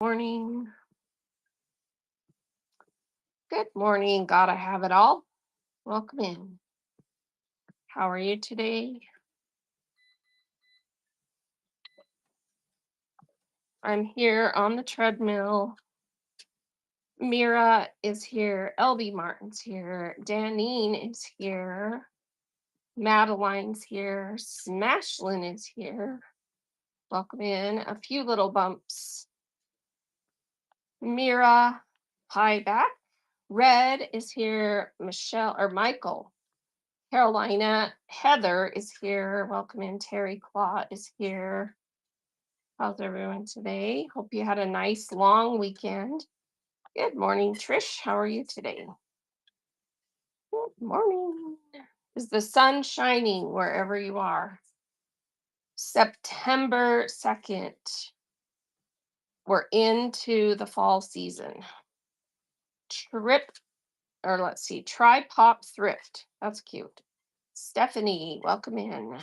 Morning. Good morning. Gotta have it all. Welcome in. How are you today? I'm here on the treadmill. Mira is here. LB Martin's here. Danine is here. Madeline's here. Smashlin is here. Welcome in. A few little bumps. Mira, hi back. Red is here. Michelle or Michael. Carolina, Heather is here. Welcome in. Terry Claw is here. How's everyone today? Hope you had a nice long weekend. Good morning, Trish. How are you today? Good morning. Is the sun shining wherever you are? September 2nd. We're into the fall season. Trip, or let's see, Try Pop Thrift. That's cute. Stephanie, welcome in.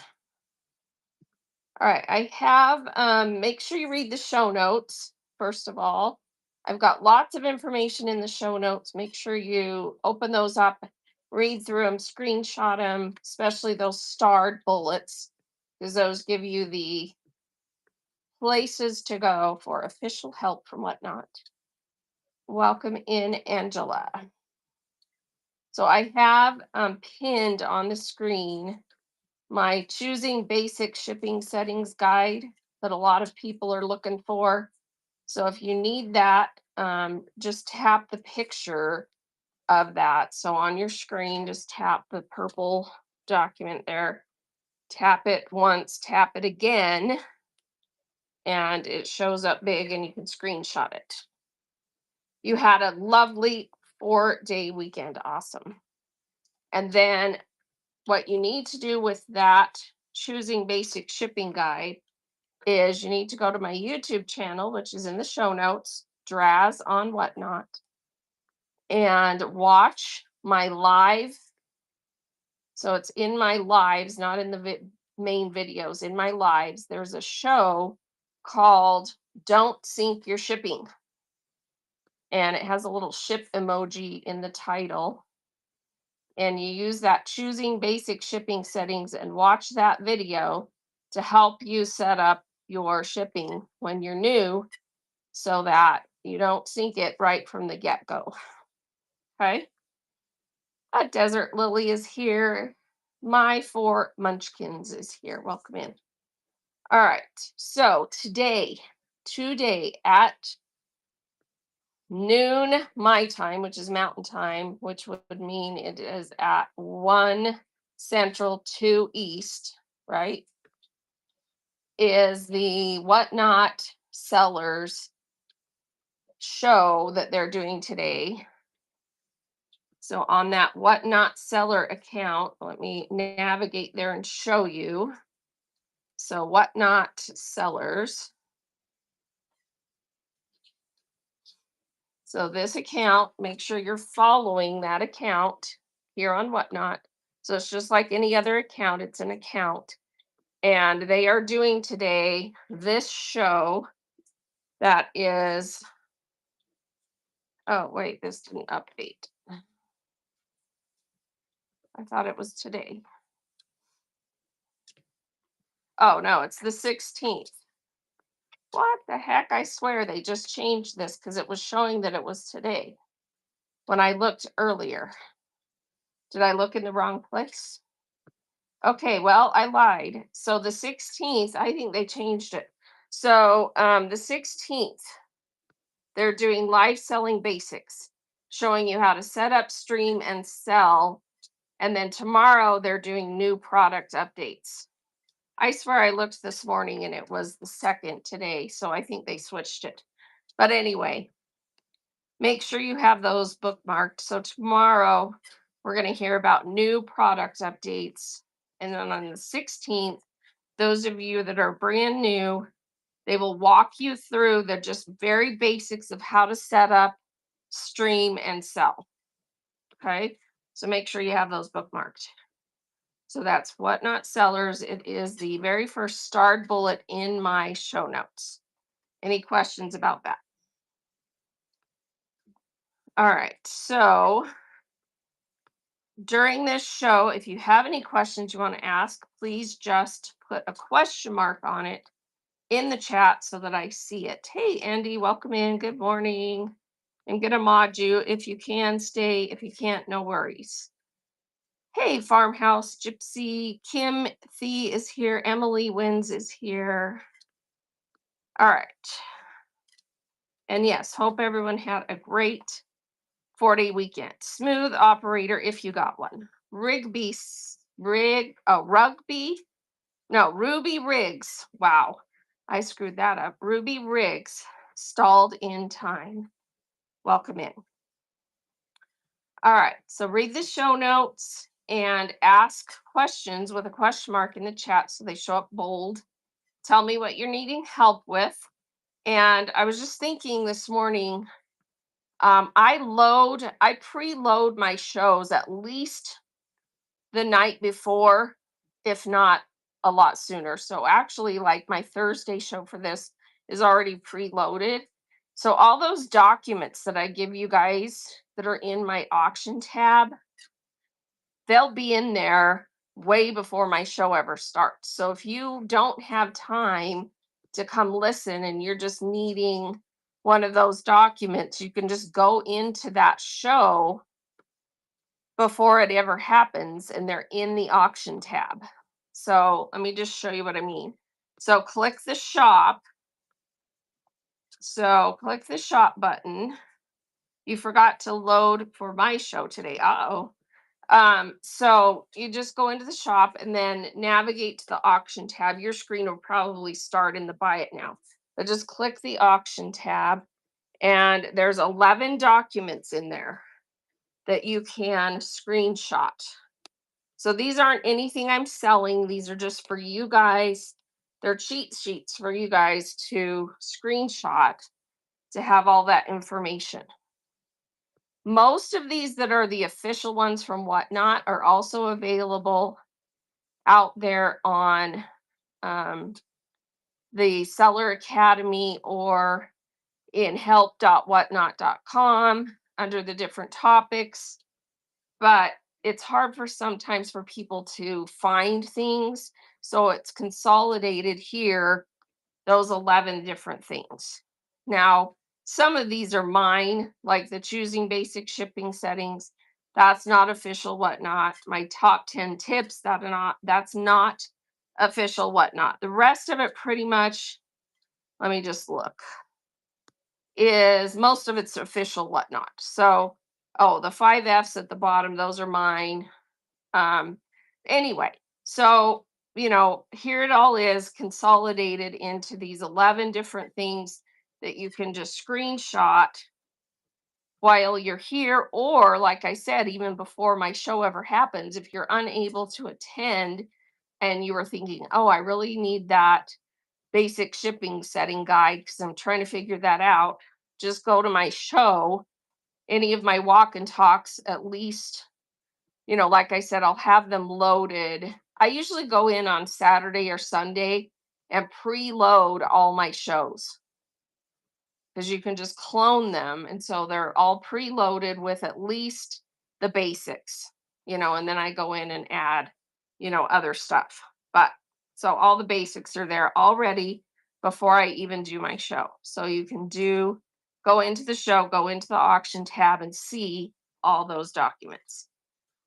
All right, I have make sure you read the show notes first of all. I've got lots of information in the show notes. Make sure you open those up, read through them, screenshot them, especially those starred bullets, because those give you the places to go for official help from Whatnot. Welcome in, Angela. So I have pinned on the screen my choosing basic shipping settings guide that a lot of people are looking for. So if you need that, just tap the picture of that. So on your screen, just tap the purple document there, tap it once, tap it again, and it shows up big and you can screenshot it. You had a lovely 4-day weekend. Awesome. And then what you need to do with that choosing basic shipping guide is you need to go to my YouTube channel, which is in the show notes, Draz on Whatnot, and watch my live. So it's in my lives, not in the main videos. In my lives, there's a show called Don't Sink Your Shipping. And it has a little ship emoji in the title. And you use that choosing basic shipping settings and watch that video to help you set up your shipping when you're new so that you don't sink it right from the get-go. Okay. A desert lily is here. My four munchkins is here. Welcome in. All right. So today at noon my time, which is mountain time, which would mean it is at 1 central, 2 east, right? Is the Whatnot sellers show that they're doing today. So on that Whatnot seller account, let me navigate there and show you. So Whatnot sellers. So this account, make sure you're following that account here on Whatnot. So it's just like any other account, it's an account. And they are doing today this show that is, oh, wait, this didn't update. I thought it was today. Oh, no, it's the 16th. What the heck? I swear they just changed this because it was showing that it was today when I looked earlier. Did I look in the wrong place? Okay, well, I lied. So the 16th, I think they changed it. So the 16th, they're doing live selling basics, showing you how to set up, stream, and sell. And then tomorrow, they're doing new product updates. I swear I looked this morning and it was the second today. So I think they switched it. But anyway, make sure you have those bookmarked. So tomorrow, we're going to hear about new product updates. And then on the 16th, those of you that are brand new, they will walk you through the just very basics of how to set up, stream, and sell. Okay. So make sure you have those bookmarked. So that's Whatnot Sellers. It is the very first starred bullet in my show notes. Any questions about that? All right. So during this show, if you have any questions you want to ask, please just put a question mark on it in the chat so that I see it. Hey, Andy, welcome in. Good morning. I'm going to mod you. If you can, stay. If you can't, no worries. Hey, Farmhouse Gypsy. Kim Thee is here. Emily Wins is here. All right. And yes, hope everyone had a great 4-day weekend. Smooth operator if you got one. Rugby. No, Ruby Riggs. Wow. I screwed that up. Ruby Riggs stalled in time. Welcome in. All right. So read the show notes and ask questions with a question mark in the chat so they show up bold. Tell me what you're needing help with. And I was just thinking this morning, I preload my shows at least the night before, if not a lot sooner. So actually, like my Thursday show for this is already preloaded. So all those documents that I give you guys that are in my auction tab, they'll be in there way before my show ever starts. So if you don't have time to come listen and you're just needing one of those documents, you can just go into that show before it ever happens and they're in the auction tab. So let me just show you what I mean. So click the shop. So click the shop button. You forgot to load for my show today. Uh-oh. So you just go into the shop and then navigate to the auction tab. Your screen will probably start in the buy it now. But just click the auction tab and there's 11 documents in there that you can screenshot. So these aren't anything I'm selling. These are just for you guys. They're cheat sheets for you guys to screenshot to have all that information. Most of these that are the official ones from Whatnot are also available out there on the Seller Academy or in help.whatnot.com under the different topics. But it's hard for sometimes for people to find things. So it's consolidated here, those 11 different things. Now, some of these are mine, like the choosing basic shipping settings. That's not official Whatnot. My top 10 tips, that's not official Whatnot. The rest of it pretty much, let me just look, is most of it's official Whatnot. So, oh, the 5Fs at the bottom, those are mine. Anyway, so here it all is consolidated into these 11 different things that you can just screenshot while you're here, or like I said, even before my show ever happens, if you're unable to attend and you are thinking, oh, I really need that basic shipping setting guide because I'm trying to figure that out, just go to my show, any of my walk and talks, at least, like I said, I'll have them loaded. I usually go in on Saturday or Sunday and preload all my shows because you can just clone them. And so they're all preloaded with at least the basics, and then I go in and add, other stuff. But so all the basics are there already before I even do my show. So you can go into the show, go into the auction tab and see all those documents.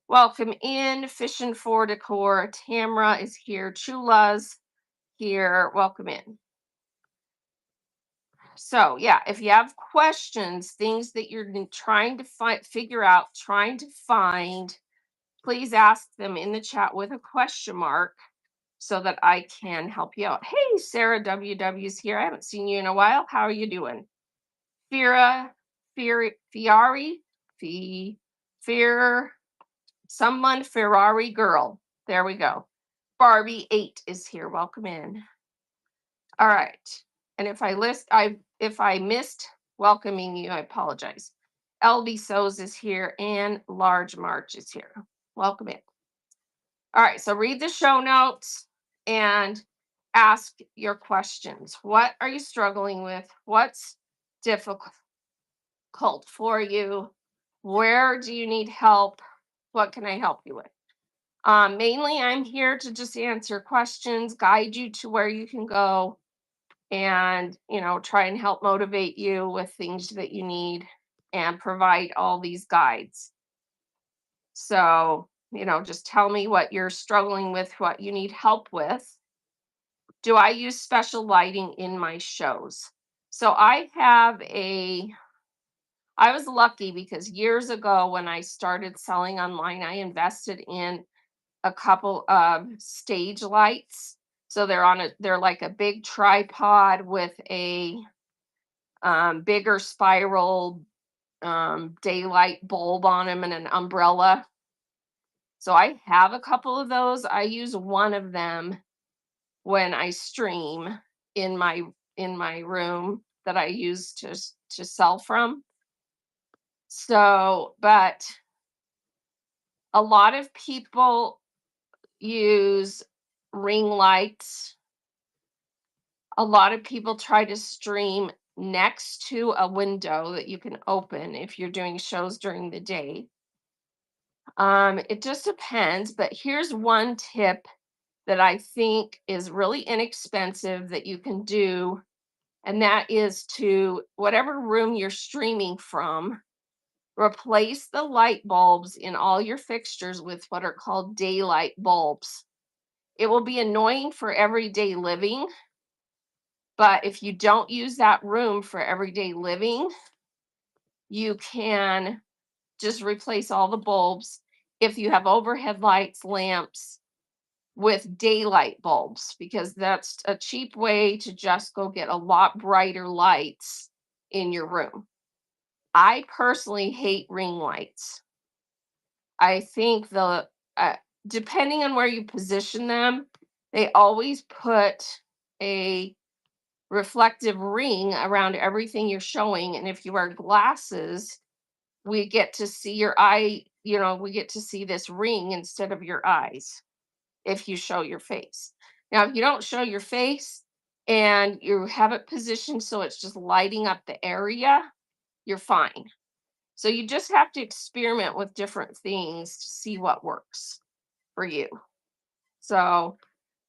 Welcome in, Fishing for Decor. Tamra is here. Chula's here. Welcome in. So, yeah, if you have questions, things that you're trying to figure out, trying to find, please ask them in the chat with a question mark so that I can help you out. Hey, Sarah WW's here. I haven't seen you in a while. How are you doing? Ferrari girl. There we go. Barbie 8 is here. Welcome in. All right. And if I missed welcoming you, I apologize. LB Sows is here and Large March is here. Welcome in. All right. So read the show notes and ask your questions. What are you struggling with? What's difficult for you? Where do you need help? What can I help you with? Mainly, I'm here to just answer questions, guide you to where you can go, and try and help motivate you with things that you need and provide all these guides. So, just tell me what you're struggling with, what you need help with. Do I use special lighting in my shows? So I was lucky because years ago when I started selling online, I invested in a couple of stage lights. So they're like a big tripod with a bigger spiral daylight bulb on them and an umbrella. So I have a couple of those. I use one of them when I stream in my room that I use to sell from. So, but a lot of people use ring lights. A lot of people try to stream next to a window that you can open if you're doing shows during the day. It just depends, but here's one tip that I think is really inexpensive that you can do, and that is to whatever room you're streaming from, replace the light bulbs in all your fixtures with what are called daylight bulbs. It will be annoying for everyday living, but if you don't use that room for everyday living, you can just replace all the bulbs. If you have overhead lights, lamps, with daylight bulbs, because that's a cheap way to just go get a lot brighter lights in your room. I personally hate ring lights. I think uh, depending on where you position them, they always put a reflective ring around everything you're showing. And if you wear glasses, we get to see your eye, we get to see this ring instead of your eyes if you show your face. Now, if you don't show your face and you have it positioned so it's just lighting up the area, you're fine. So you just have to experiment with different things to see what works for you. So,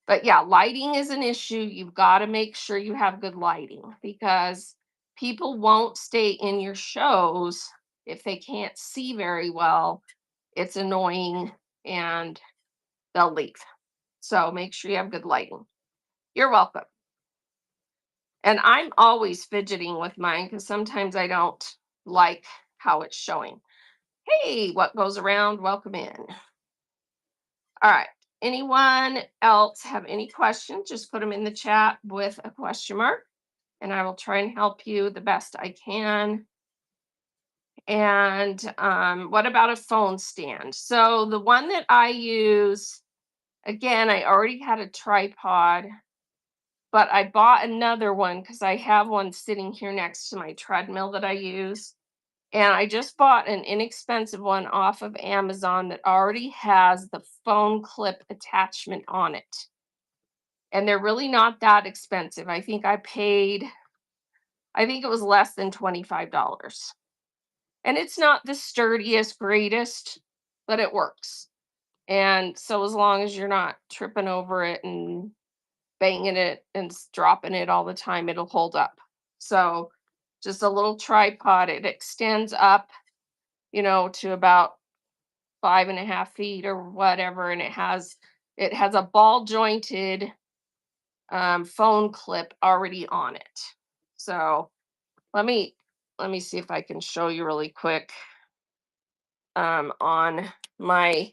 but yeah, lighting is an issue. You've got to make sure you have good lighting because people won't stay in your shows if they can't see very well. It's annoying and they'll leave. So make sure you have good lighting. You're welcome. And I'm always fidgeting with mine because sometimes I don't like how it's showing. Hey, what goes around? Welcome in. All right. Anyone else have any questions? Just put them in the chat with a question mark, and I will try and help you the best I can. And what about a phone stand? So the one that I use, again, I already had a tripod, but I bought another one because I have one sitting here next to my treadmill that I use. And I just bought an inexpensive one off of Amazon that already has the phone clip attachment on it. And they're really not that expensive. I think it was less than $25. And it's not the sturdiest, greatest, but it works. And so as long as you're not tripping over it and banging it and dropping it all the time, it'll hold up. So just a little tripod. It extends up, to about 5.5 feet or whatever, and it has a ball jointed phone clip already on it. So let me see if I can show you really quick on my.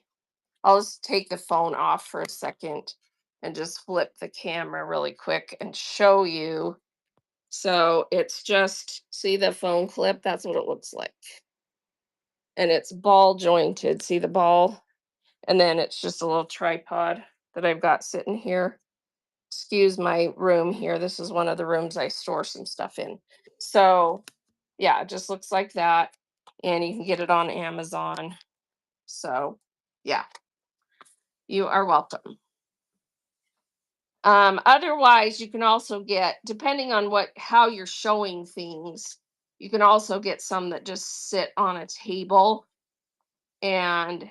I'll just take the phone off for a second and just flip the camera really quick and show you. So it's just, see the phone clip? That's what it looks like. And it's ball jointed. See the ball? And then it's just a little tripod that I've got sitting here. Excuse my room here. This is one of the rooms I store some stuff in. So yeah, it just looks like that. And you can get it on Amazon. So yeah, you are welcome. Otherwise, you can also get, depending on how you're showing things, You can also get some that just sit on a table and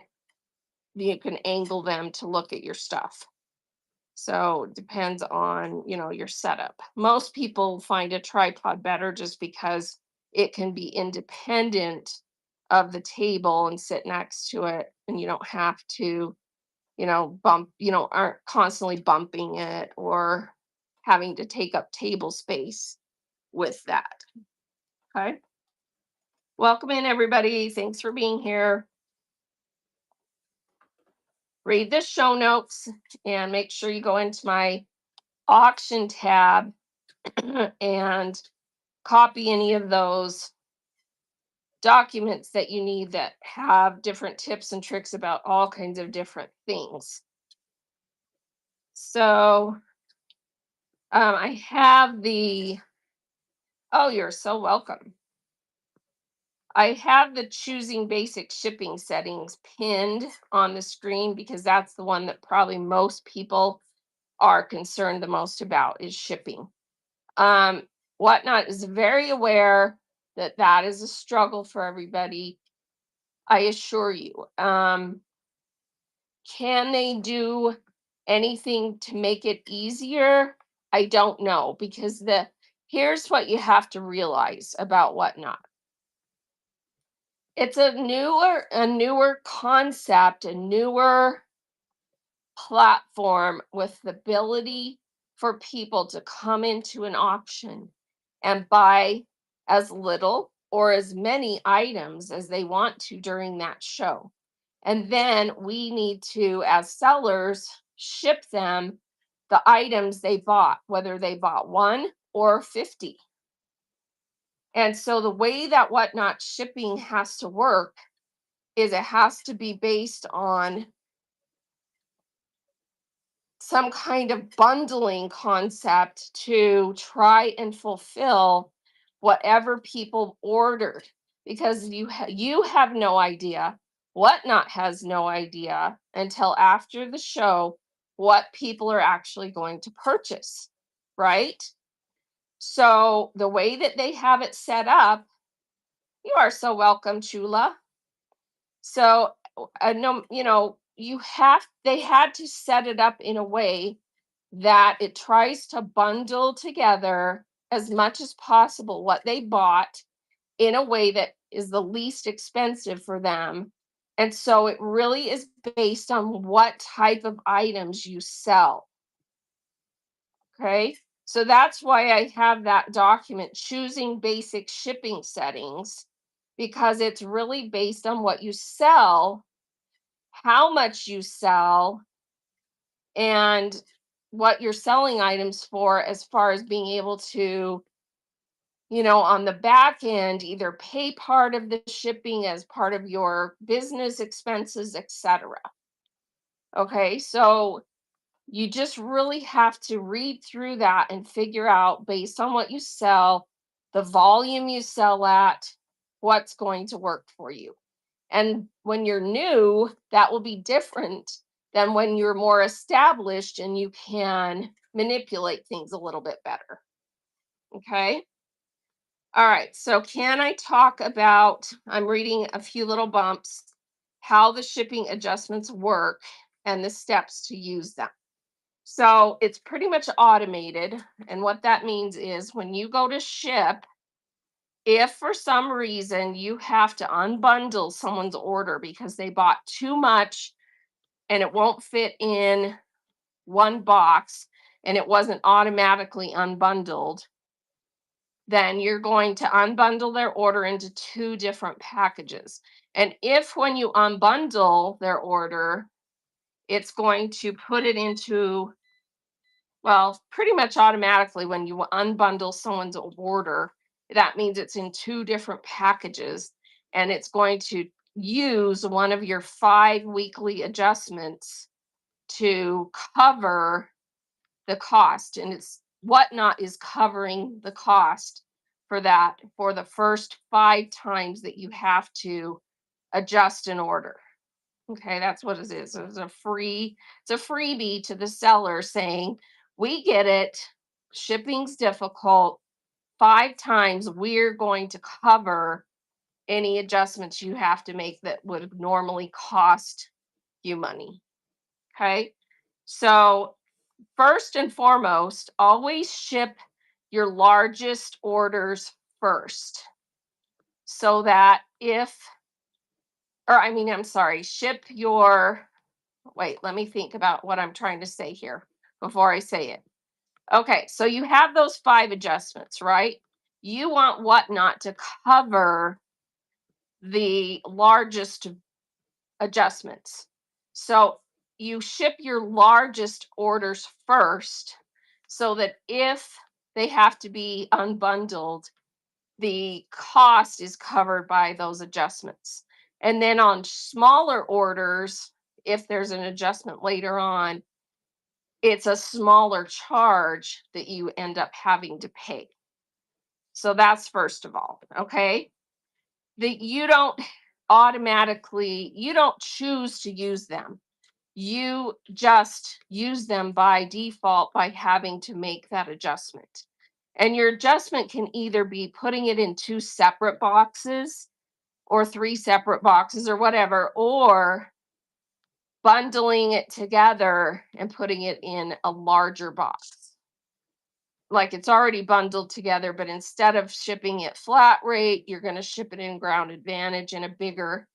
you can angle them to look at your stuff. So it depends on, your setup. Most people find a tripod better just because it can be independent of the table and sit next to it, and you don't have to, bump, aren't constantly bumping it or having to take up table space with that. Okay. Welcome in, everybody. Thanks for being here. Read the show notes and make sure you go into my auction tab and copy any of those documents that you need that have different tips and tricks about all kinds of different things. So I have oh, you're so welcome. I have the choosing basic shipping settings pinned on the screen because that's the one that probably most people are concerned the most about is shipping. Whatnot is very aware that that is a struggle for everybody. I assure you. Can they do anything to make it easier? I don't know because here's what you have to realize about Whatnot. It's a newer concept, a newer platform with the ability for people to come into an auction and buy as little or as many items as they want to during that show. And then we need to, as sellers, ship them the items they bought, whether they bought one or 50. And so the way that Whatnot shipping has to work is it has to be based on some kind of bundling concept to try and fulfill whatever people ordered because you have no idea, Whatnot has no idea until after the show what people are actually going to purchase, right? So the way that they have it set up, you are so welcome, Chula. So no, they had to set it up in a way that it tries to bundle together as much as possible what they bought in a way that is the least expensive for them. And so it really is based on what type of items you sell. Okay. So that's why I have that document, choosing basic shipping settings, because it's really based on what you sell, how much you sell, and what you're selling items for as far as being able to, on the back end, either pay part of the shipping as part of your business expenses, etc. Okay, so you just really have to read through that and figure out based on what you sell, the volume you sell at, what's going to work for you. And when you're new, that will be different than when you're more established and you can manipulate things a little bit better. Okay. All right. So, can I talk about? I'm reading a few little bumps, how the shipping adjustments work and the steps to use them. So, it's pretty much automated. And what that means is when you go to ship, if for some reason you have to unbundle someone's order because they bought too much and it won't fit in one box and it wasn't automatically unbundled, then you're going to unbundle their order into two different packages. And if when you unbundle their order, it's going to put it into, well, pretty much automatically when you unbundle someone's order, that means it's in two different packages and it's going to use one of your 5 weekly adjustments to cover the cost. And it's Whatnot is covering the cost for that for the first 5 times that you have to adjust an order. Okay, that's what it is. It's a freebie to the seller saying, we get it, shipping's difficult, 5 times we're going to cover any adjustments you have to make that would normally cost you money. Okay. So, first and foremost, always ship your largest orders first so that if, or I mean, I'm sorry, ship your, wait, let me think about what I'm trying to say here before I say it. Okay. So you have those 5 adjustments, right? You want Whatnot to cover the largest adjustments. So you ship your largest orders first so that if they have to be unbundled, the cost is covered by those adjustments. And then on smaller orders, if there's an adjustment later on, it's a smaller charge that you end up having to pay. So that's first of all, okay? That you don't automatically, you don't choose to use them. You just use them by default by having to make that adjustment. And your adjustment can either be putting it in 2 separate boxes or 3 separate boxes or whatever, or bundling it together and putting it in a larger box. Like it's already bundled together, but instead of shipping it flat rate, you're going to ship it in Ground Advantage in a bigger,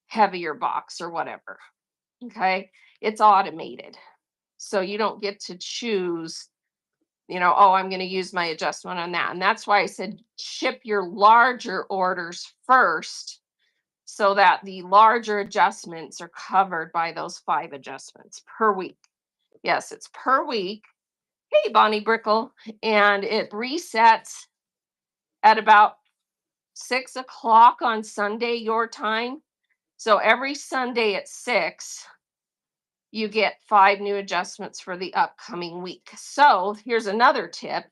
heavier box or whatever. Okay. It's automated. So you don't get to choose, oh, I'm going to use my adjustment on that. And that's why I said ship your larger orders first so that the larger adjustments are covered by those 5 adjustments per week. Yes, it's per week. Hey, Bonnie Brickle. And it resets at about 6 o'clock on Sunday, your time. So every Sunday at 6, you get 5 new adjustments for the upcoming week. So here's another tip.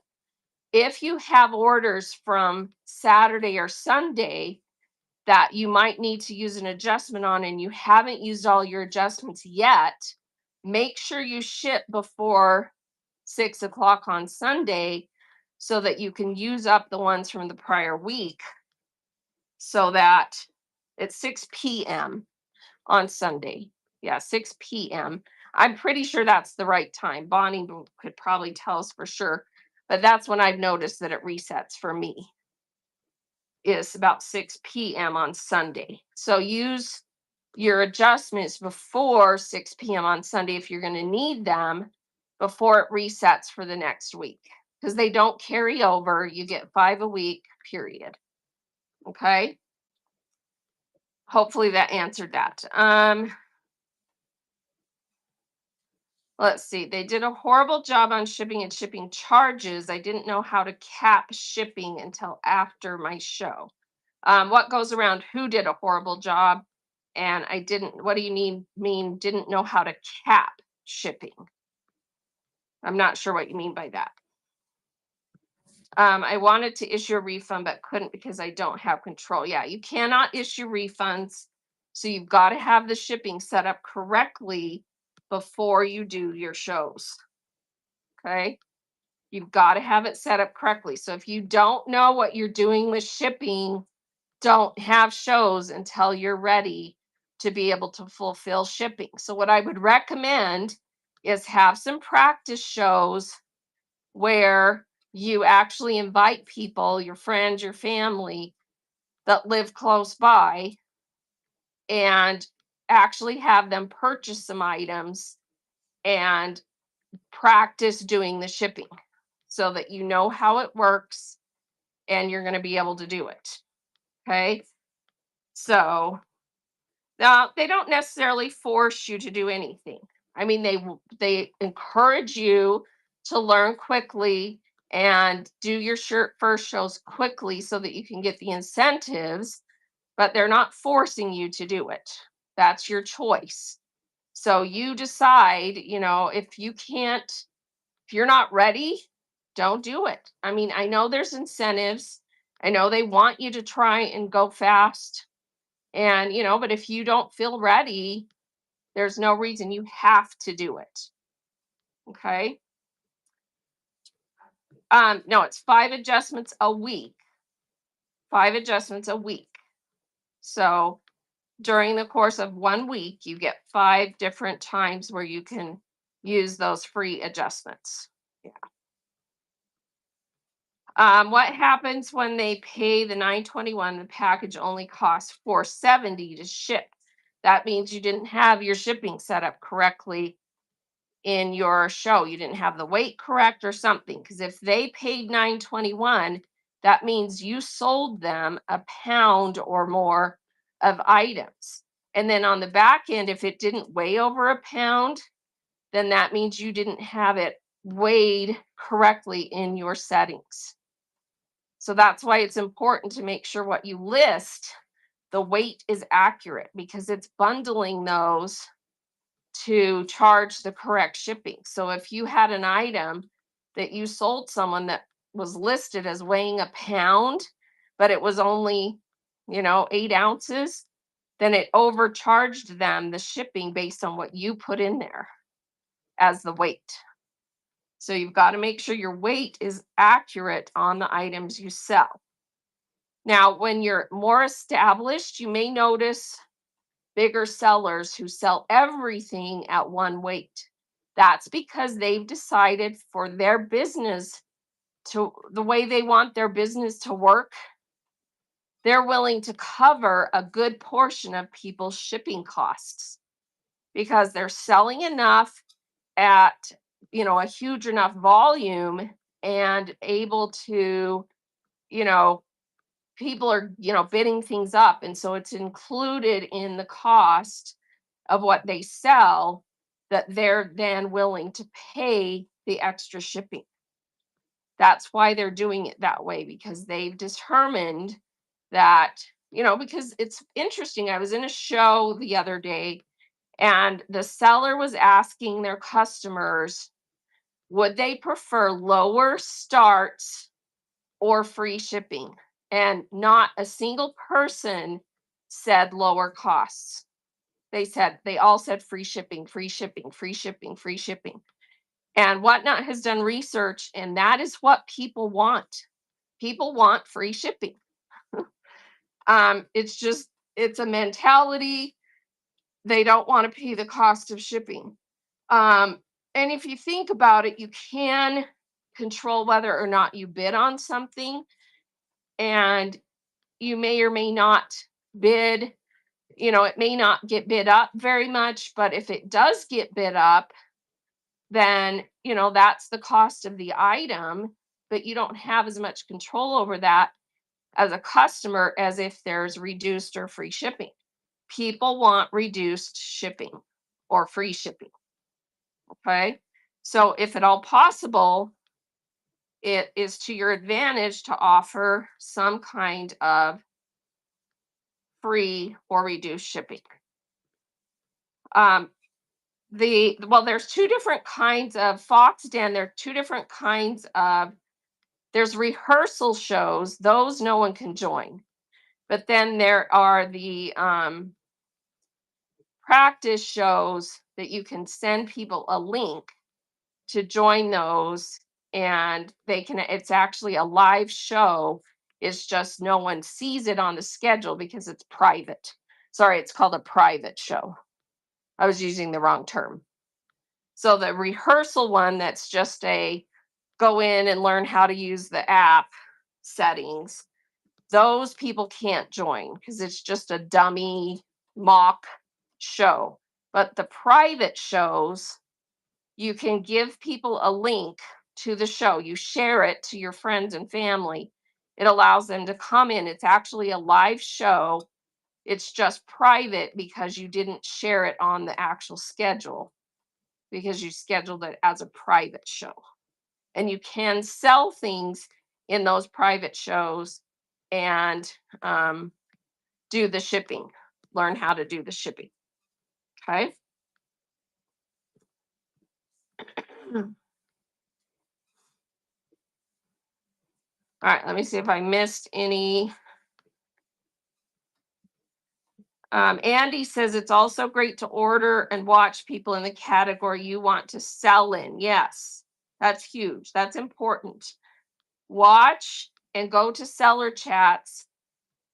If you have orders from Saturday or Sunday that you might need to use an adjustment on and you haven't used all your adjustments yet, make sure you ship before 6 o'clock on Sunday so that you can use up the ones from the prior week so that it's 6 p.m. on Sunday. Yeah, 6 p.m. I'm pretty sure that's the right time. Bonnie could probably tell us for sure, but that's when I've noticed that it resets for me, is about 6 p.m. on Sunday. So use your adjustments before 6 p.m. on Sunday if you're going to need them before it resets for the next week because they don't carry over. You get 5 a week, period. Okay. Hopefully that answered that. Let's see. They did a horrible job on shipping and shipping charges. I didn't know how to cap shipping until after my show. What goes around? Who did a horrible job? And I didn't. What do you mean? Didn't know how to cap shipping? I'm not sure what you mean by that. I wanted to issue a refund, but couldn't because I don't have control. Yeah, you cannot issue refunds. So you've got to have the shipping set up correctly before you do your shows. Okay. You've got to have it set up correctly. So if you don't know what you're doing with shipping, don't have shows until you're ready to be able to fulfill shipping. So what I would recommend is have some practice shows where you actually invite people, your friends, your family that live close by, and actually have them purchase some items and practice doing the shipping so that you know how it works and you're going to be able to do it. Okay. So now they don't necessarily force you to do anything. I mean, they encourage you to learn quickly and do your first shows quickly so that you can get the incentives, but they're not forcing you to do it. That's your choice. So you decide, if you can't, if you're not ready, don't do it. I mean, I know there's incentives. I know they want you to try and go fast. And, but if you don't feel ready, there's no reason you have to do it. Okay. No, it's 5 adjustments a week. 5 adjustments a week. So during the course of 1 week, you get 5 different times where you can use those free adjustments. Yeah. What happens when they pay the 921? The package only costs $470 to ship. That means you didn't have your shipping set up correctly in your show. You didn't have the weight correct or something. Because if they paid 921, that means you sold them a pound or more of items. And then on the back end, if it didn't weigh over a pound, then that means you didn't have it weighed correctly in your settings. So that's why it's important to make sure what you list, the weight is accurate, because it's bundling those to charge the correct shipping. So if you had an item that you sold someone that was listed as weighing a pound, but it was only, 8 ounces, then it overcharged them the shipping based on what you put in there as the weight. So you've got to make sure your weight is accurate on the items you sell. Now, when you're more established, you may notice bigger sellers who sell everything at one weight. That's because they've decided for their business the way they want their business to work, they're willing to cover a good portion of people's shipping costs because they're selling enough at, a huge enough volume and able to, you know, people are, bidding things up. And so it's included in the cost of what they sell that they're then willing to pay the extra shipping. That's why they're doing it that way, because they've determined that, because it's interesting. I was in a show the other day and the seller was asking their customers, would they prefer lower starts or free shipping? And not a single person said lower costs. They all said free shipping, free shipping, free shipping, free shipping. And Whatnot has done research, and that is what people want. People want free shipping. It's a mentality. They don't want to pay the cost of shipping. Um, and if you think about it, you can control whether or not you bid on something, and you may or may not bid. It may not get bid up very much, but if it does get bid up, then, that's the cost of the item, but you don't have as much control over that as a customer as if there's reduced or free shipping. People want reduced shipping or free shipping. Okay. So, if at all possible, it is to your advantage to offer some kind of free or reduced shipping. Um, there's two different kinds of Fox Den. There are two different kinds of there's rehearsal shows, those no one can join. But then there are the practice shows that you can send people a link to join those, and it's actually a live show. It's just no one sees it on the schedule because it's private. Sorry, it's called a private show. I was using the wrong term. So the rehearsal one, that's just a go in and learn how to use the app settings, those people can't join because it's just a dummy mock show. But the private shows, you can give people a link to the show. You share it to your friends and family. It allows them to come in. It's actually a live show. It's just private because you didn't share it on the actual schedule, because you scheduled it as a private show. And you can sell things in those private shows and do the shipping, learn how to do the shipping. Okay. All right, let me see if I missed any. Andy says it's also great to order and watch people in the category you want to sell in. Yes, that's huge. That's important. watch and go to seller chats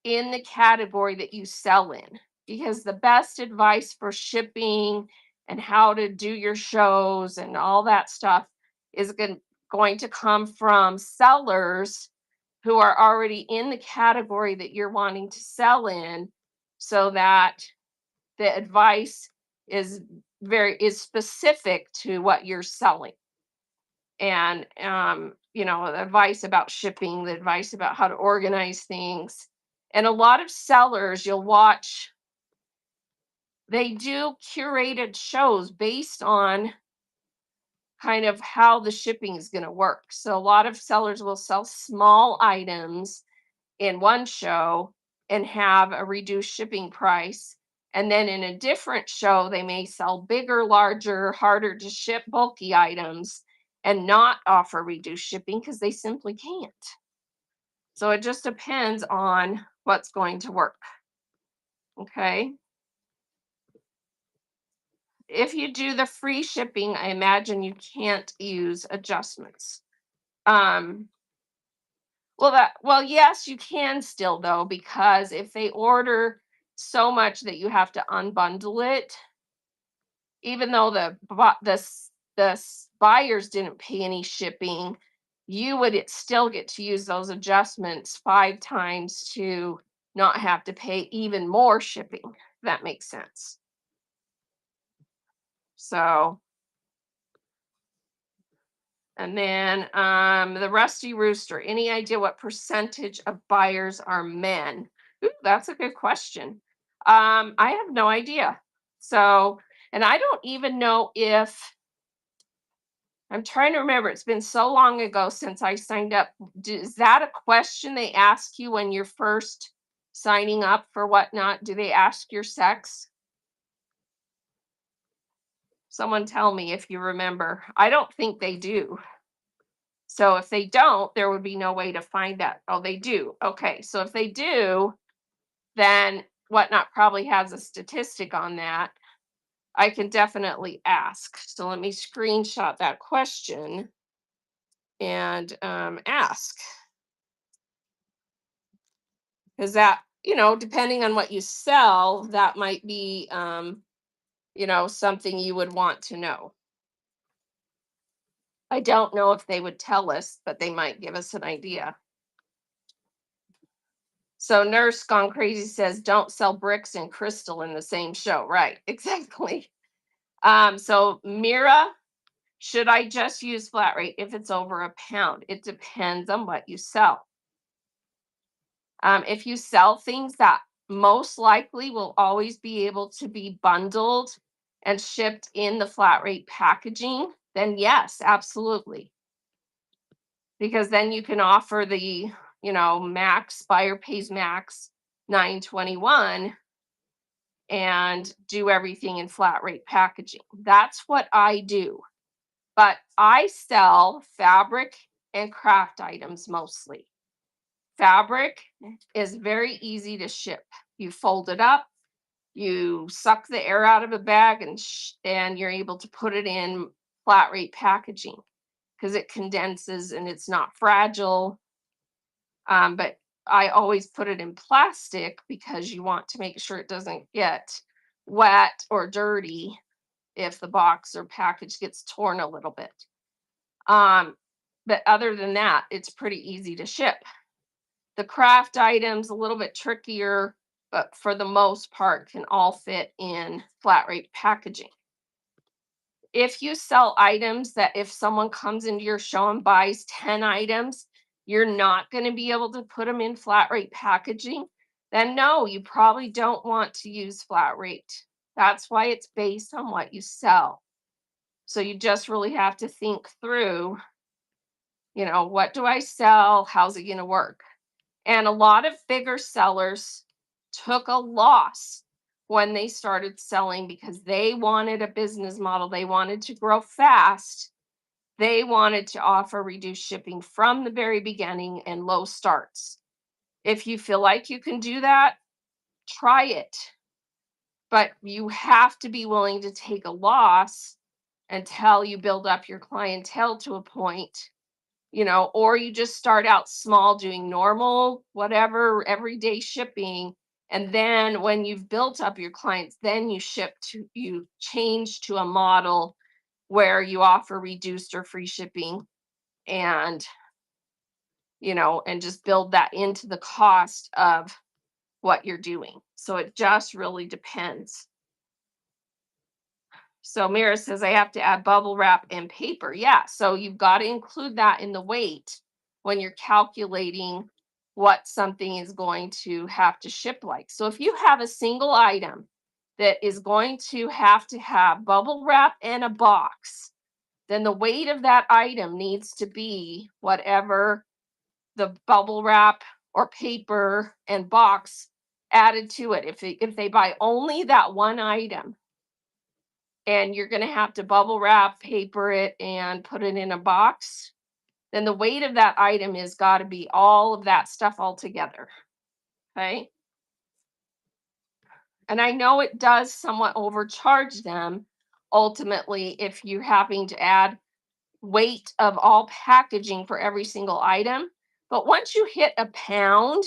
in the category that you sell in, because the best advice for shipping and how to do your shows and all that stuff is going to come from sellers who are already in the category that you're wanting to sell in, so that the advice is is specific to what you're selling. And the advice about shipping, the advice about how to organize things. And a lot of sellers you'll watch, they do curated shows based on kind of how the shipping is going to work. So a lot of sellers will sell small items in one show and have a reduced shipping price. And then in a different show, they may sell bigger, larger, harder to ship, bulky items and not offer reduced shipping because they simply can't. So it just depends on what's going to work. Okay. If you do the free shipping, I imagine you can't use adjustments. Um, well, yes, you can still though, because if they order so much that you have to unbundle it, even though the buyers didn't pay any shipping, you would still get to use those adjustments 5 times to not have to pay even more shipping. If that makes sense. So, and then the Rusty Rooster. Any idea what percentage of buyers are men? Ooh, that's a good question. I have no idea. So, and I don't even know if I'm trying to remember. It's been so long ago since I signed up. Is that a question they ask you when you're first signing up for whatnot? Do they ask your sex? Someone tell me if you remember. I don't think they do. So if they don't, there would be no way to find that. Oh, they do. Okay. So if they do, then whatnot probably has a statistic on that. I can definitely ask. So let me screenshot that question and ask. Because that, depending on what you sell, that might be, something you would want to know. I don't know if they would tell us, but they might give us an idea. So Nurse Gone Crazy says, don't sell bricks and crystal in the same show. Right, exactly. So Mira, should I just use flat rate if it's over a pound? It depends on what you sell. If you sell things that most likely will always be able to be bundled and shipped in the flat rate packaging, then yes, absolutely. Because then you can offer the, max buyer pays max 921 and do everything in flat rate packaging. That's what I do. But I sell fabric and craft items mostly. Fabric is very easy to ship. You fold it up, you suck the air out of a bag, and you're able to put it in flat rate packaging because it condenses and it's not fragile. But I always put it in plastic because you want to make sure it doesn't get wet or dirty if the box or package gets torn a little bit. But other than that, it's pretty easy to ship. The craft items a little bit trickier, but for the most part can all fit in flat rate packaging. If you sell items that if someone comes into your show and buys 10 items, you're not going to be able to put them in flat rate packaging, then no, you probably don't want to use flat rate. That's why it's based on what you sell. So you just really have to think through, what do I sell? How's it going to work? And a lot of bigger sellers took a loss when they started selling because they wanted a business model. They wanted to grow fast. They wanted to offer reduced shipping from the very beginning and low starts. If you feel like you can do that, try it. But you have to be willing to take a loss until you build up your clientele to a point or you just start out small doing normal, whatever, everyday shipping. And then when you've built up your clients, then you change to a model where you offer reduced or free shipping, and, and just build that into the cost of what you're doing. So it just really depends. So Mira says I have to add bubble wrap and paper. Yeah, so you've got to include that in the weight when you're calculating what something is going to have to ship like. So if you have a single item that is going to have bubble wrap and a box, then the weight of that item needs to be whatever the bubble wrap or paper and box added to it. If they buy only that one item, and you're going to have to bubble wrap, paper it, and put it in a box, then the weight of that item is got to be all of that stuff all together. Okay. And I know it does somewhat overcharge them ultimately if you're having to add weight of all packaging for every single item. But once you hit a pound,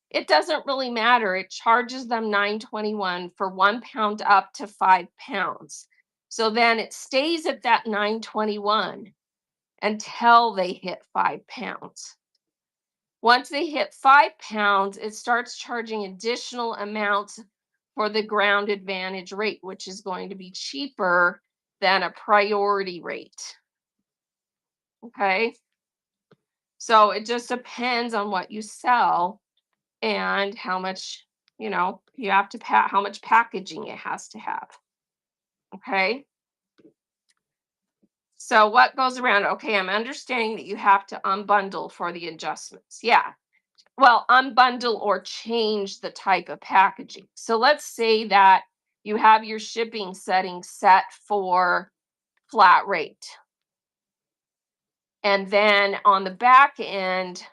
it doesn't really matter. It charges them $9.21 for 1 pound up to 5 pounds. So then it stays at that $9.21 until they hit 5 pounds. Once they hit 5 pounds, it starts charging additional amounts for the ground advantage rate, which is going to be cheaper than a priority rate. Okay. So it just depends on what you sell and how much, you have to how much packaging it has to have. Okay. So what goes around? Okay, I'm understanding that you have to unbundle for the adjustments. Yeah. Well, unbundle or change the type of packaging. So let's say that you have your shipping setting set for flat rate. And then on the back end,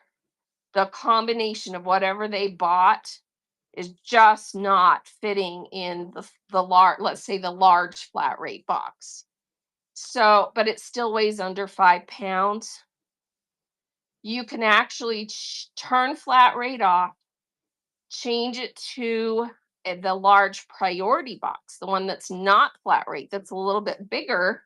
the combination of whatever they bought is just not fitting in the large, let's say the large flat rate box. So, but it still weighs under 5 pounds. You can actually turn flat rate off, change it to the large priority box, the one that's not flat rate, that's a little bit bigger,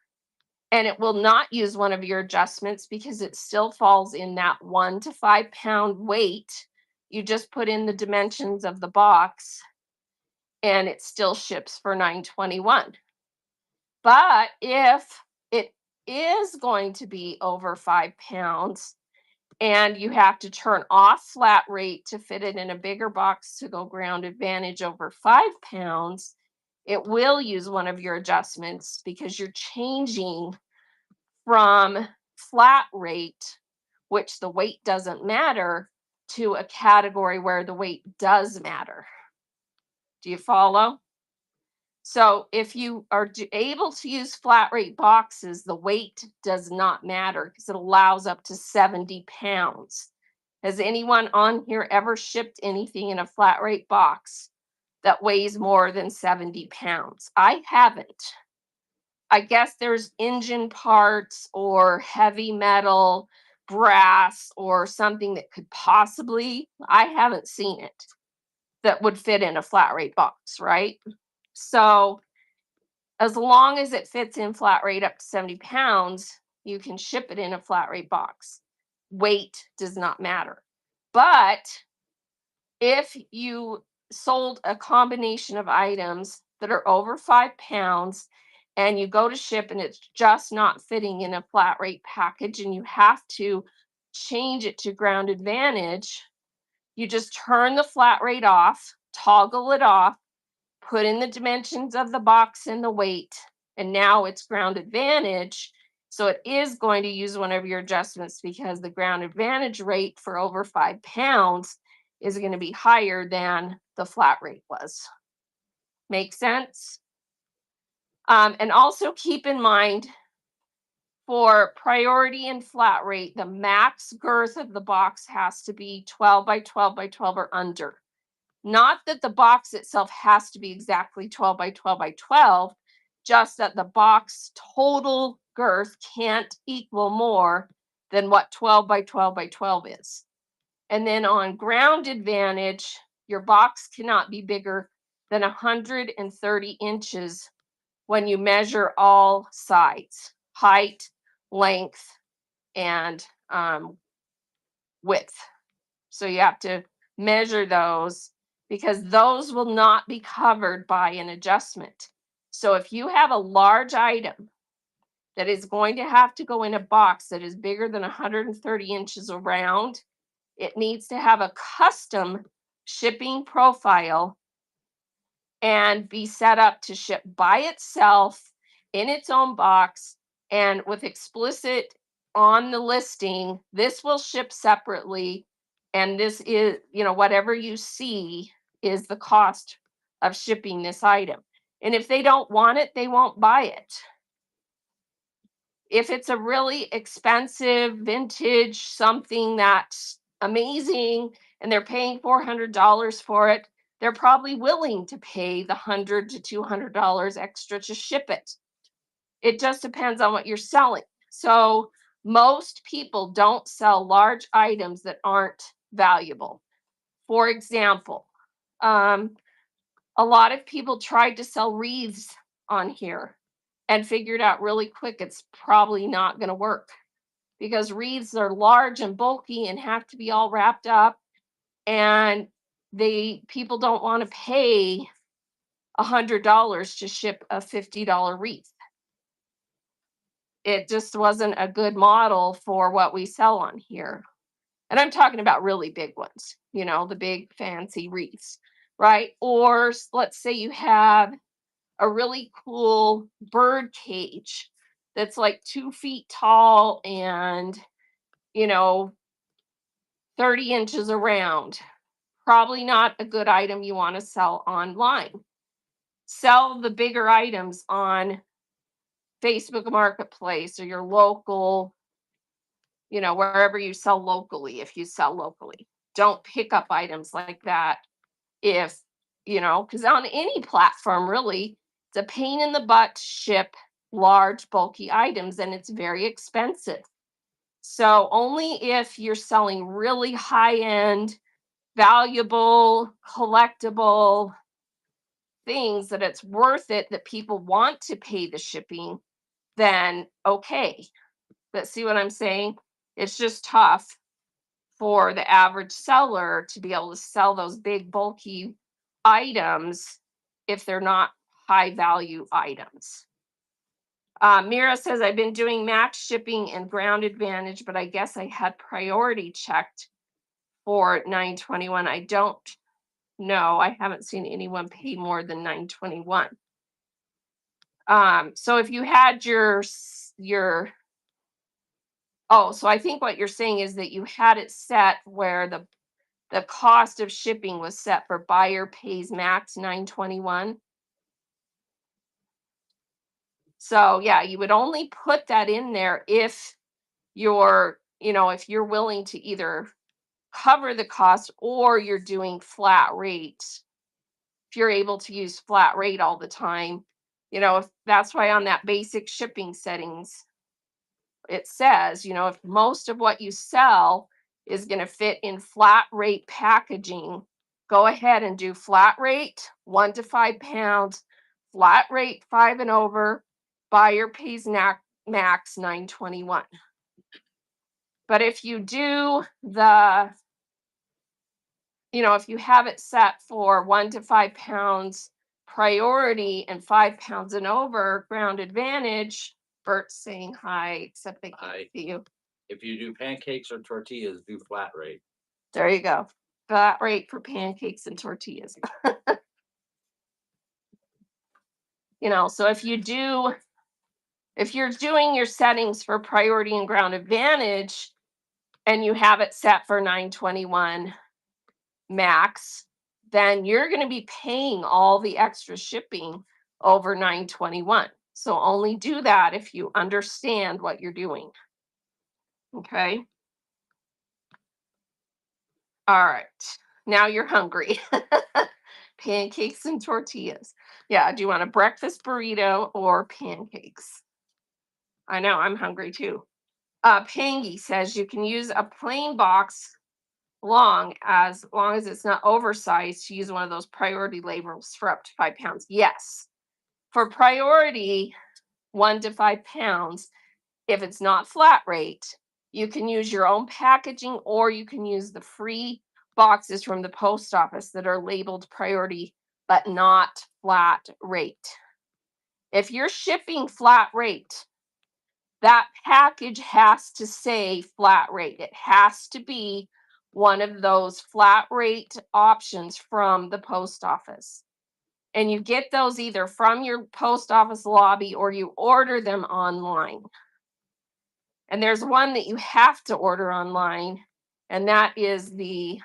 and it will not use one of your adjustments because it still falls in that 1 to 5 pound weight. You just put in the dimensions of the box and it still ships for $9.21. But if it is going to be over 5 pounds and you have to turn off flat rate to fit it in a bigger box to go ground advantage over 5 pounds, it will use one of your adjustments because you're changing from flat rate, which the weight doesn't matter, to a category where the weight does matter. Do you follow? So if you are able to use flat rate boxes, the weight does not matter because it allows up to 70 pounds. Has anyone on here ever shipped anything in a flat rate box that weighs more than 70 pounds? I haven't. I guess there's engine parts or heavy metal, brass, or something that could possibly, I haven't seen it, that would fit in a flat rate box, right? So as long as it fits in flat rate up to 70 pounds, you can ship it in a flat rate box. Weight does not matter. But if you sold a combination of items that are over 5 pounds and you go to ship and it's just not fitting in a flat rate package and you have to change it to ground advantage, you just turn the flat rate off, toggle it off, put in the dimensions of the box and the weight, and now it's ground advantage. So it is going to use one of your adjustments because the ground advantage rate for over 5 pounds is going to be higher than the flat rate was. Make sense? And also keep in mind for priority and flat rate, the max girth of the box has to be 12 by 12 by 12 or under. Not that the box itself has to be exactly 12 by 12 by 12, just that the box total girth can't equal more than what 12 by 12 by 12 is. And then on ground advantage, your box cannot be bigger than 130 inches when you measure all sides, height, length, and width. So you have to measure those because those will not be covered by an adjustment. So if you have a large item that is going to have to go in a box that is bigger than 130 inches around, it needs to have a custom shipping profile and be set up to ship by itself in its own box and with explicit on the listing, this will ship separately. And this is, whatever you see is the cost of shipping this item. And if they don't want it, they won't buy it. If it's a really expensive vintage, something that's amazing, and they're paying $400 for it, they're probably willing to pay the $100 to $200 extra to ship it. It just depends on what you're selling. So most people don't sell large items that aren't valuable. For example, a lot of people tried to sell wreaths on here and figured out really quick it's probably not going to work because wreaths are large and bulky and have to be all wrapped up, and people don't want to pay $100 to ship a $50 wreath. It just wasn't a good model for what we sell on here. And I'm talking about really big ones, the big fancy wreaths, right? Or let's say you have a really cool bird cage that's like 2 feet tall and, 30 inches around. Probably not a good item you want to sell online. Sell the bigger items on Facebook Marketplace or your local, wherever you sell locally, if you sell locally. Don't pick up items like that if, because on any platform, really, it's a pain in the butt to ship large, bulky items and it's very expensive. So only if you're selling really high end, valuable, collectible things that it's worth it, that people want to pay the shipping, then okay. But see what I'm saying? It's just tough for the average seller to be able to sell those big, bulky items if they're not high value items. Mira says, I've been doing max shipping and ground advantage, but I guess I had priority checked for 921. I don't know. I haven't seen anyone pay more than 921. So if you had your so I think what you're saying is that you had it set where the cost of shipping was set for buyer pays max 921. So yeah, you would only put that in there if if you're willing to either cover the cost or you're doing flat rate. If you're able to use flat rate all the time, if that's why on that basic shipping settings, it says, if most of what you sell is going to fit in flat rate packaging, go ahead and do flat rate 1 to 5 pounds, flat rate 5 and over, buyer pays max 921. But if you do if you have it set for 1 to 5 pounds priority and 5 pounds and over ground advantage, Bert's saying hi, except they can't see you. If you do pancakes or tortillas, do flat rate. There you go. Flat rate for pancakes and tortillas. So if you're doing your settings for priority and ground advantage and you have it set for 921 max, then you're going to be paying all the extra shipping over 921. So only do that if you understand what you're doing. Okay. All right. Now you're hungry. Pancakes and tortillas. Yeah. Do you want a breakfast burrito or pancakes? I know I'm hungry too. Pangy says you can use a plain box long as it's not oversized to use one of those priority labels for up to 5 pounds. Yes. For priority 1 to 5 pounds, if it's not flat rate, you can use your own packaging or you can use the free boxes from the post office that are labeled priority but not flat rate. If you're shipping flat rate, that package has to say flat rate. It has to be one of those flat rate options from the post office. And you get those either from your post office lobby or you order them online. And there's one that you have to order online, and that is the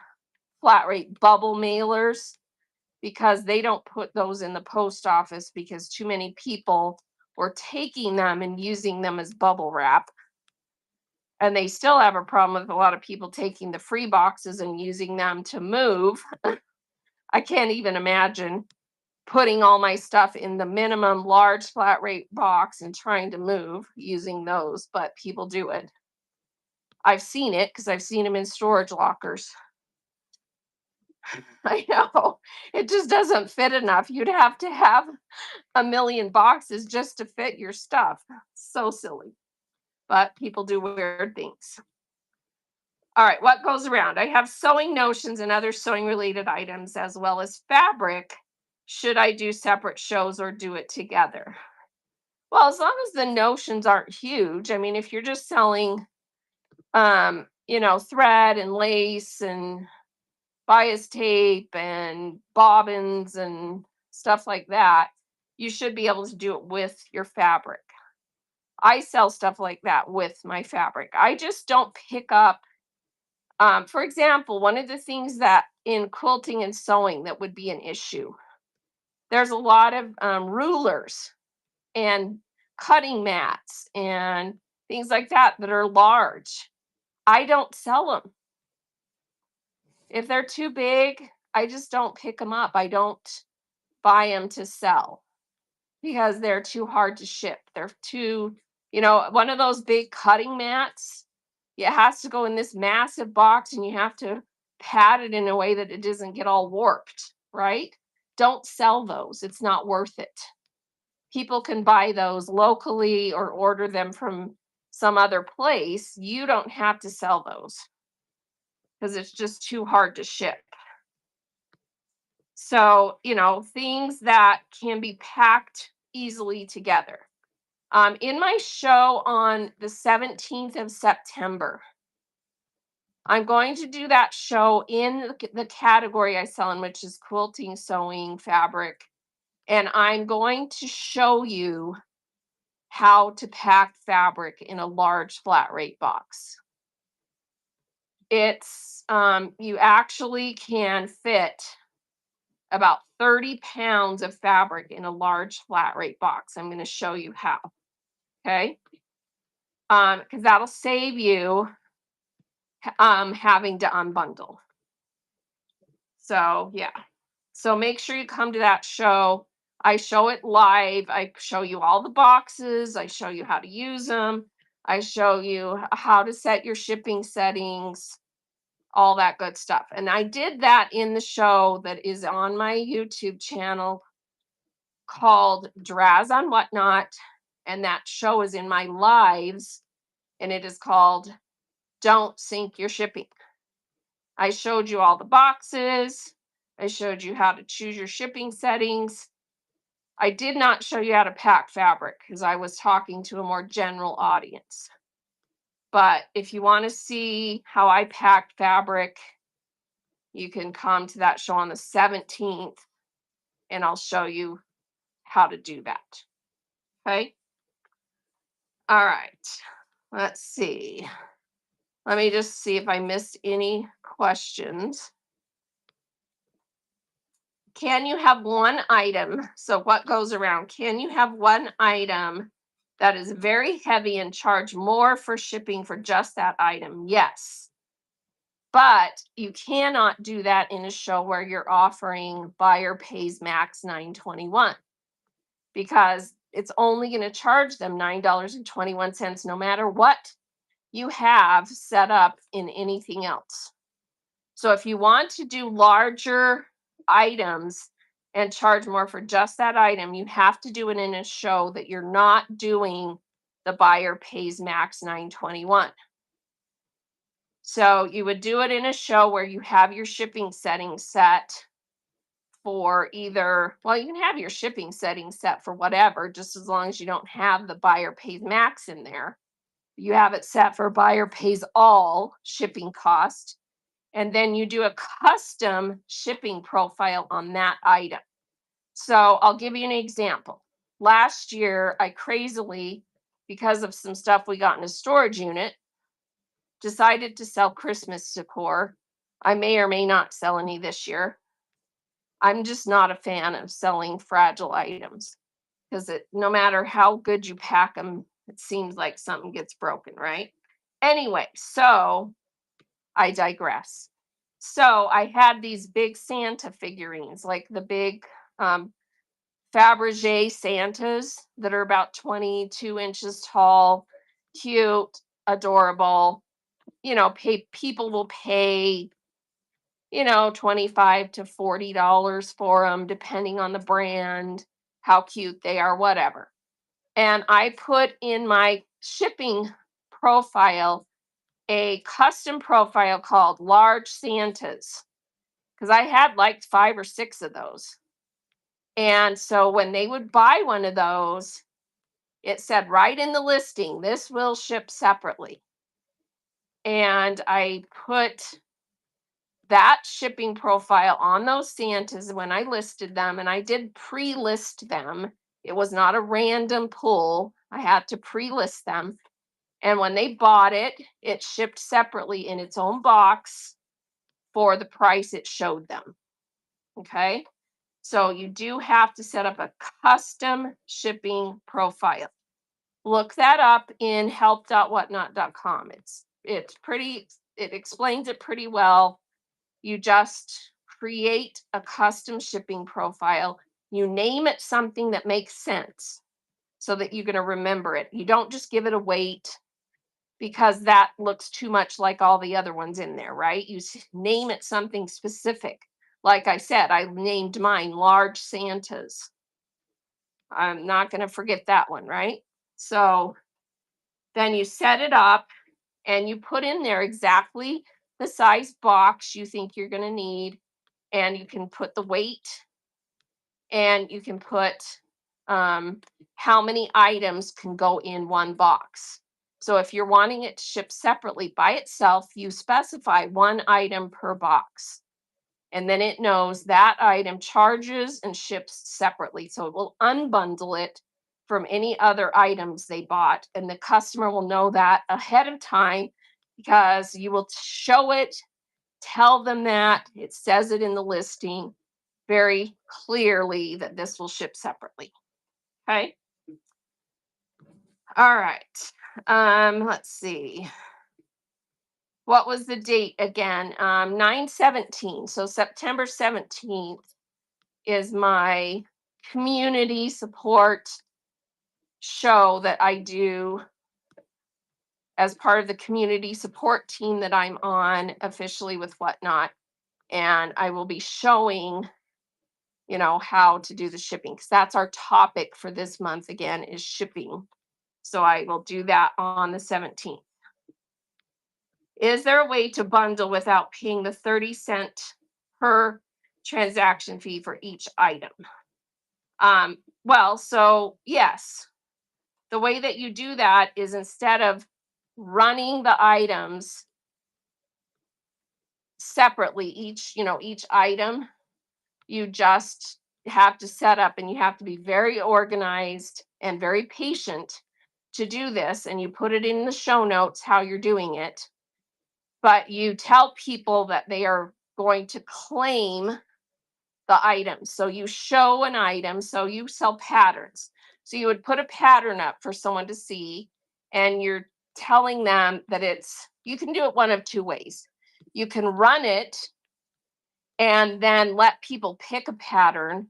flat rate bubble mailers, because they don't put those in the post office because too many people were taking them and using them as bubble wrap. And they still have a problem with a lot of people taking the free boxes and using them to move. I can't even imagine putting all my stuff in the minimum large flat rate box and trying to move using those, but people do it. I've seen it because I've seen them in storage lockers. I know it just doesn't fit enough. You'd have to have a million boxes just to fit your stuff. So silly. But people do weird things. All right, what goes around? I have sewing notions and other sewing related items, as well as fabric. Should I do separate shows or do it together? Well, as long as the notions aren't huge. I mean, if you're just selling, thread and lace and bias tape and bobbins and stuff like that, you should be able to do it with your fabric. I sell stuff like that with my fabric. I just don't pick up, for example, one of the things that in quilting and sewing that would be an issue, there's a lot of rulers and cutting mats and things like that that are large. I don't sell them. If they're too big, I just don't pick them up. I don't buy them to sell because they're too hard to ship. They're too, one of those big cutting mats, it has to go in this massive box and you have to pad it in a way that it doesn't get all warped, right? Don't sell those. It's not worth it. People can buy those locally or order them from some other place. You don't have to sell those because it's just too hard to ship. So, things that can be packed easily together. In my show on the 17th of September, I'm going to do that show in the category I sell in, which is quilting, sewing, fabric. And I'm going to show you how to pack fabric in a large flat rate box. It's, you actually can fit about 30 pounds of fabric in a large flat rate box. I'm going to show you how. Okay. Because that'll save you having to unbundle. So yeah. So make sure you come to that show. I show it live. I show you all the boxes. I show you how to use them. I show you how to set your shipping settings, all that good stuff. And I did that in the show that is on my YouTube channel called Draz on Whatnot. And that show is in my lives, and it is called Don't Sink Your Shipping. I showed you all the boxes. I showed you how to choose your shipping settings. I did not show you how to pack fabric because I was talking to a more general audience. But if you want to see how I packed fabric, you can come to that show on the 17th and I'll show you how to do that. Okay. All right. Let's see. Let me just see if I missed any questions. Can you have one item? So what goes around? Can you have one item that is very heavy and charge more for shipping for just that item? Yes. But you cannot do that in a show where you're offering buyer pays max $9.21 because it's only going to charge them $9.21 no matter what you have set up in anything else. So if you want to do larger items and charge more for just that item, you have to do it in a show that you're not doing the buyer pays max 921. So you would do it in a show where you have your shipping settings set for either, well, you can have your shipping settings set for whatever, just as long as you don't have the buyer pays max in there. You have it set for buyer pays all shipping cost, and then you do a custom shipping profile on that item. So I'll give you an example. Last year, I crazily, because of some stuff we got in a storage unit, decided to sell Christmas decor. I may or may not sell any this year. I'm just not a fan of selling fragile items because no matter how good you pack them, it seems like something gets broken, right? Anyway, so I digress. So I had these big Santa figurines, like the big Fabergé Santas that are about 22 inches tall, cute, adorable. People will pay, 25 to $40 for them, depending on the brand, how cute they are, whatever. And I put in my shipping profile a custom profile called Large Santas because I had like 5 or 6 of those. And so when they would buy one of those, it said right in the listing, this will ship separately. And I put that shipping profile on those Santas when I listed them, and I did pre-list them. It was not a random pull. I had to pre-list them. And when they bought it, it shipped separately in its own box for the price it showed them. Okay. So you do have to set up a custom shipping profile. Look that up in help.whatnot.com. It explains it pretty well. You just create a custom shipping profile. You name it something that makes sense so that you're going to remember it. You don't just give it a weight because that looks too much like all the other ones in there, right? You name it something specific. Like I said, I named mine Large Santas. I'm not going to forget that one, right? So then you set it up and you put in there exactly the size box you think you're going to need. And you can put the weight and you can put how many items can go in one box. So if you're wanting it to ship separately by itself, you specify one item per box. And then it knows that item charges and ships separately. So it will unbundle it from any other items they bought. And the customer will know that ahead of time because you will show it, tell them that, it says it in the listing very clearly that this will ship separately. Okay. All right. Let's see. What was the date again? 9/17. So September 17th is my community support show that I do as part of the community support team that I'm on officially with Whatnot. And I will be showing, how to do the shipping because that's our topic for this month again is shipping. So I will do that on the 17th. Is there a way to bundle without paying the 30-cent per transaction fee for each item? Well, so yes, the way that you do that is instead of running the items separately, each item, you just have to set up and you have to be very organized and very patient to do this. And you put it in the show notes how you're doing it. But you tell people that they are going to claim the items. So you show an item. So you sell patterns. So you would put a pattern up for someone to see, and you're telling them that you can do it one of two ways. You can run it and then let people pick a pattern,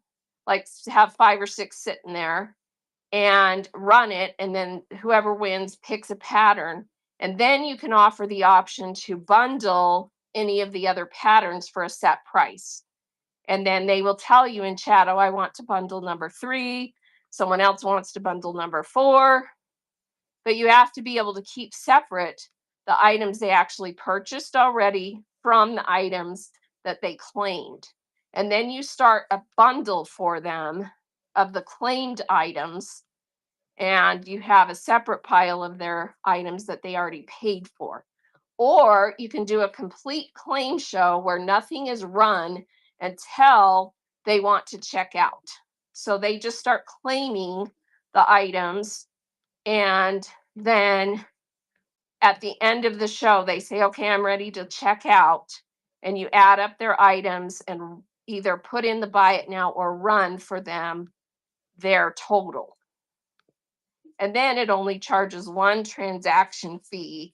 like have 5 or 6 sitting there and run it. And then whoever wins picks a pattern. And then you can offer the option to bundle any of the other patterns for a set price. And then they will tell you in chat, oh, I want to bundle number 3. Someone else wants to bundle number 4. But you have to be able to keep separate the items they actually purchased already from the items that they claimed. And then you start a bundle for them of the claimed items, and you have a separate pile of their items that they already paid for. Or you can do a complete claim show where nothing is run until they want to check out. So they just start claiming the items, and then at the end of the show, they say, okay, I'm ready to check out. And you add up their items and either put in the buy it now or run for them their total. And then it only charges one transaction fee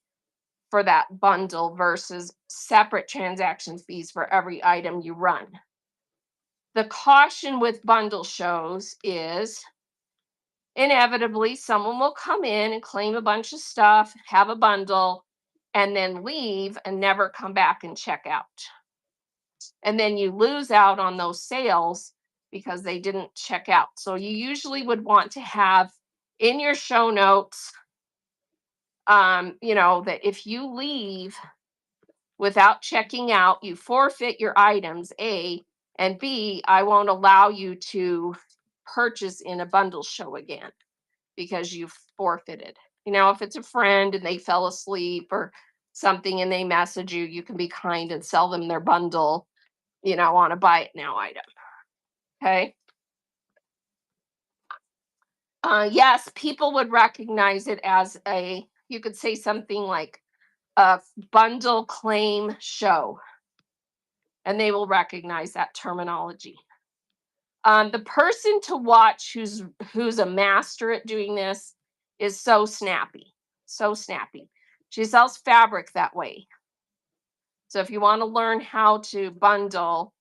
for that bundle versus separate transaction fees for every item you run. The caution with bundle shows is inevitably someone will come in and claim a bunch of stuff, have a bundle, and then leave and never come back and check out. And then you lose out on those sales because they didn't check out. So you usually would want to have in your show notes, that if you leave without checking out, you forfeit your items, A, and B, I won't allow you to purchase in a bundle show again because you've forfeited. If it's a friend and they fell asleep or something and they message you, you can be kind and sell them their bundle, on a buy it now item. Okay. Yes, people would recognize it as you could say something like a bundle claim show, and they will recognize that terminology. The person to watch who's a master at doing this is So Snappy. So Snappy. She sells fabric that way. So if you want to learn how to bundle,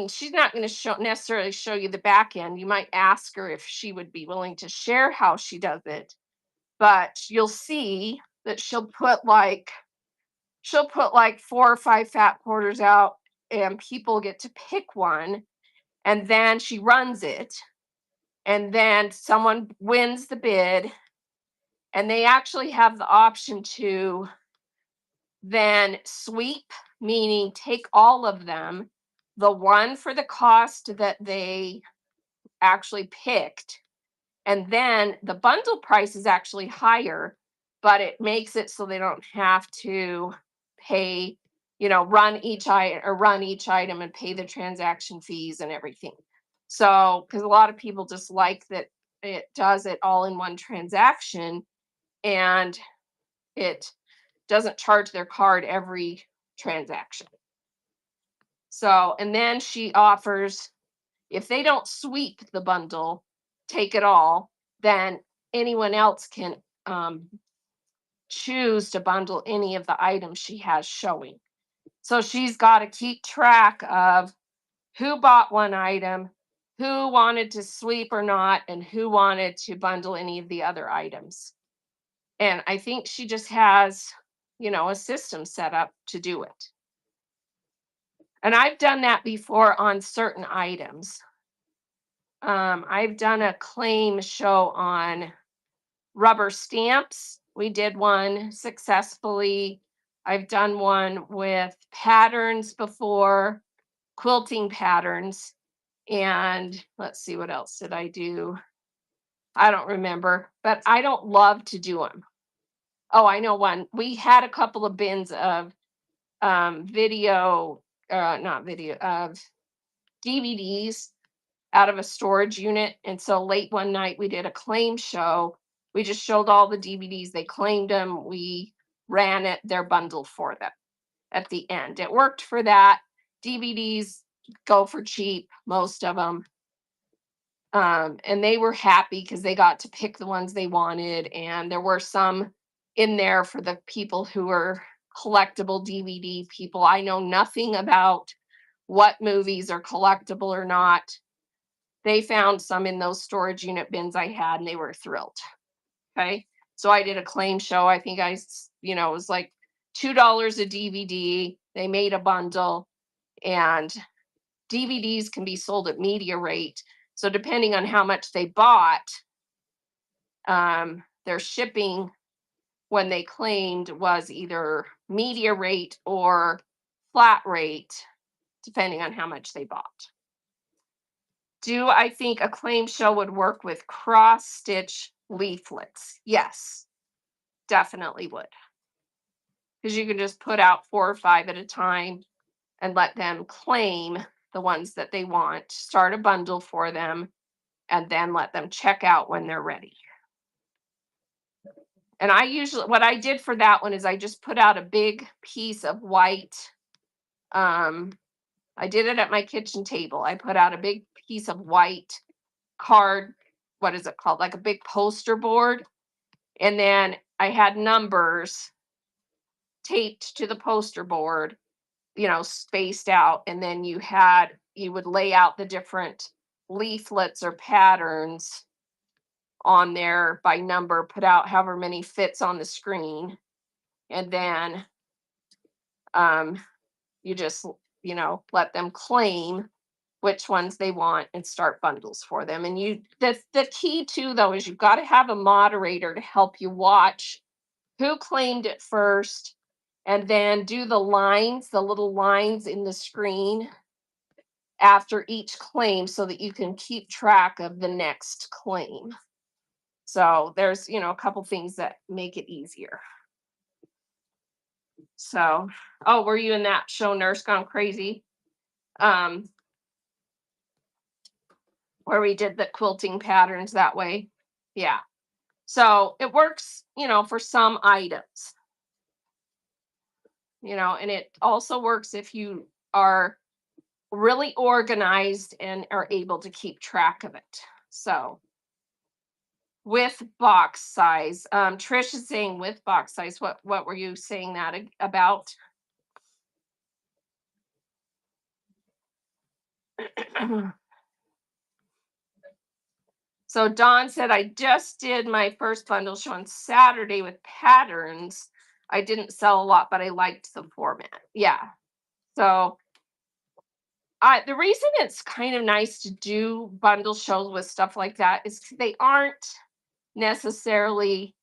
she's not going to necessarily show you the back end. You might ask her if she would be willing to share how she does it, but you'll see that she'll put like 4 or 5 fat quarters out, and people get to pick one, and then she runs it, and then someone wins the bid, and they actually have the option to then sweep, meaning take all of them, the one for the cost that they actually picked, and then the bundle price is actually higher, but it makes it so they don't have to pay, run each item and pay the transaction fees and everything. So, because a lot of people just like that it does it all in one transaction, and it doesn't charge their card every transaction. So, and then she offers, if they don't sweep the bundle, take it all, then anyone else can choose to bundle any of the items she has showing. So she's got to keep track of who bought one item, who wanted to sweep or not, and who wanted to bundle any of the other items. And I think she just has, a system set up to do it. And I've done that before on certain items. I've done a claim show on rubber stamps. We did one successfully. I've done one with patterns before, quilting patterns. And let's see, what else did I do? I don't remember, but I don't love to do them. Oh, I know one. We had a couple of bins of not video, of DVDs out of a storage unit. And so late one night, we did a claim show. We just showed all the DVDs. They claimed them. We ran their bundle for them at the end. It worked for that. DVDs go for cheap, most of them. And they were happy because they got to pick the ones they wanted. And there were some in there for the people who were collectible DVD people. I know nothing about what movies are collectible or not. They found some in those storage unit bins I had, and they were thrilled. Okay. So I did a claim show. I think it was like $2 a DVD. They made a bundle, and DVDs can be sold at media rate. So depending on how much they bought, their shipping when they claimed was either media rate or flat rate, depending on how much they bought. Do I think a claim show would work with cross stitch leaflets? Yes, definitely would. Because you can just put out 4 or 5 at a time and let them claim the ones that they want, start a bundle for them, and then let them check out when they're ready. And what I did for that one is I just put out a big piece of white. I did it at my kitchen table. I put out a big piece of white card, what is it called? Like a big poster board. And then I had numbers taped to the poster board, spaced out. And then you would lay out the different leaflets or patterns on there by number, put out however many fits on the screen. And then you just, let them claim which ones they want and start bundles for them. And the key too though is you've got to have a moderator to help you watch who claimed it first, and then do the little lines in the screen after each claim so that you can keep track of the next claim. So there's, a couple things that make it easier. So, oh, were you in that show Nurse Gone Crazy? Where we did the quilting patterns that way. Yeah. So it works, for some items, and it also works if you are really organized and are able to keep track of it. So with box size, Trish is saying with box size, what were you saying that about? So Dawn said, I just did my first bundle show on Saturday with patterns. I didn't sell a lot, but I liked the format. Yeah. So the reason it's kind of nice to do bundle shows with stuff like that is they aren't necessarily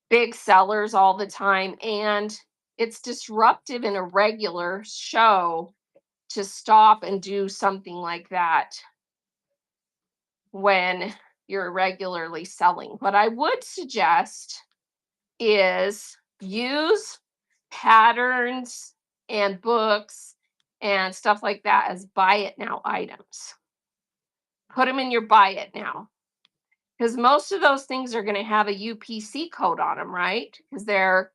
big sellers all the time. And it's disruptive in a regular show to stop and do something like that when you're regularly selling. What I would suggest is use patterns and books and stuff like that as buy it now items. Put them in your buy it now. Because most of those things are going to have a UPC code on them, right? Because they're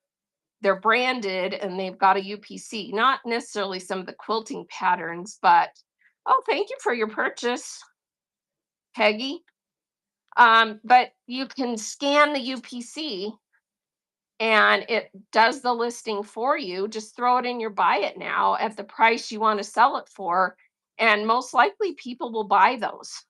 branded and they've got a UPC. Not necessarily some of the quilting patterns, but oh, thank you for your purchase, Peggy. But you can scan the UPC and it does the listing for you. Just throw it in your buy it now at the price you want to sell it for. And most likely people will buy those.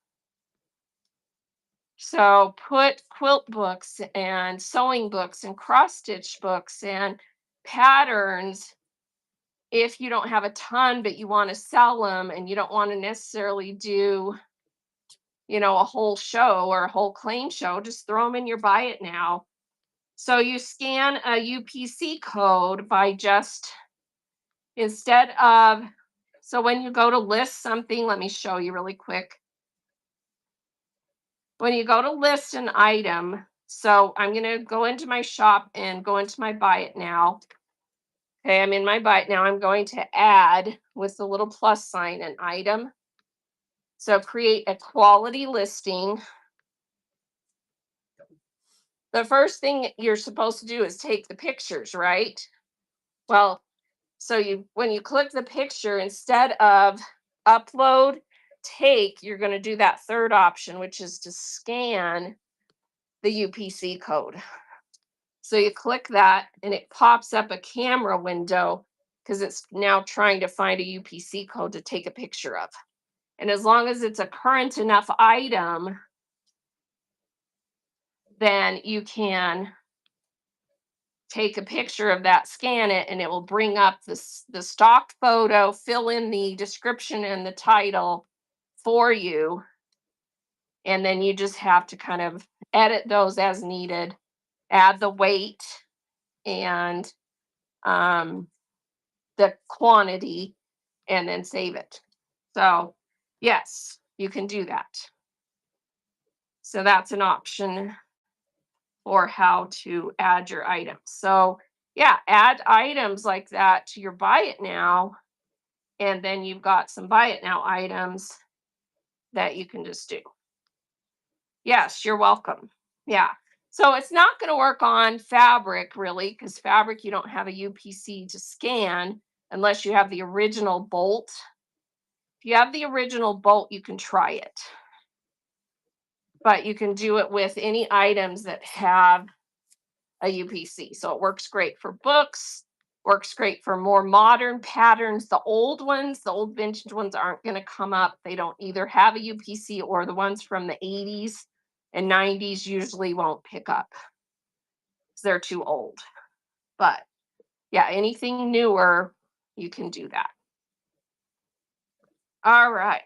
So put quilt books and sewing books and cross stitch books and patterns. If you don't have a ton, but you want to sell them and you don't want to necessarily do, a whole show or a whole claim show, just throw them in your buy it now. So you scan a UPC code by so when you go to list something, let me show you really quick. When you go to list an item, so I'm going to go into my shop and go into my buy it now. Okay, I'm in my buy it now. I'm going to add with the little plus sign an item. So create a quality listing. The first thing you're supposed to do is take the pictures, right? Well, so when you click the picture, instead of upload, you're going to do that third option, which is to scan the UPC code. So you click that and it pops up a camera window because it's now trying to find a UPC code to take a picture of. And as long as it's a current enough item, then you can take a picture of that, scan it, and it will bring up the stock photo, fill in the description and the title for you. And then you just have to kind of edit those as needed, add the weight and the quantity, and then save it. So, yes, you can do that. So that's an option for how to add your items. So, yeah, add items like that to your buy it now. And then you've got some buy it now items that you can just do. Yes, you're welcome. Yeah. So it's not going to work on fabric really, because fabric, you don't have a UPC to scan unless you have the original bolt. If you have the original bolt, you can try it. But you can do it with any items that have a UPC. So it works great for books, works great for more modern patterns. The old ones, the old vintage ones aren't going to come up. They don't either have a UPC, or the ones from the 80s and 90s usually won't pick up because they're too old. But yeah, anything newer, you can do that. All right.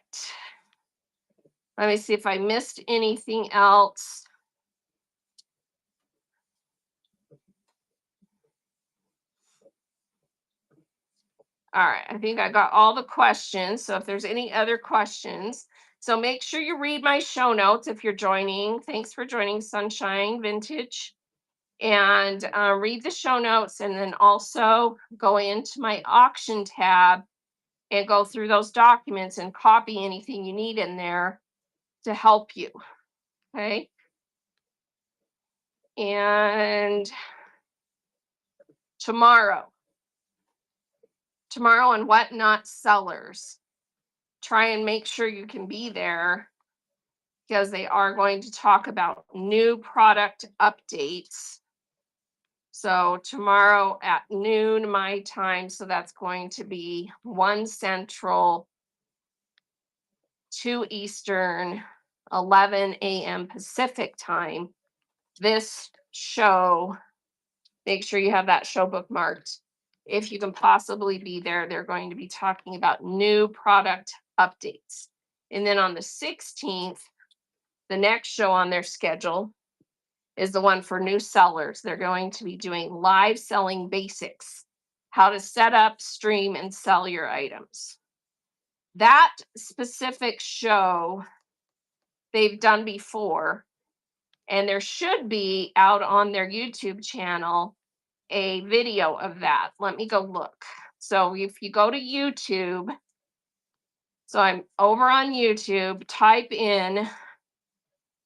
Let me see if I missed anything else. All right, I think I got all the questions. So if there's any other questions, so make sure you read my show notes if you're joining. Thanks for joining Sunshine Vintage. And read the show notes, and then also go into my auction tab and go through those documents and copy anything you need in there to help you. Okay. And tomorrow on Whatnot Sellers, try and make sure you can be there, because they are going to talk about new product updates. So tomorrow at noon my time, so that's going to be 1 Central, 2 Eastern, 11 a.m. Pacific time. This show, make sure you have that show bookmarked. If you can possibly be there, they're going to be talking about new product updates. And then on the 16th, the next show on their schedule is the one for new sellers. They're going to be doing live selling basics, how to set up, stream, and sell your items. That specific show they've done before, and there should be out on their YouTube channel a video of that. Let me go look. So if you go to YouTube, so I'm over on YouTube, type in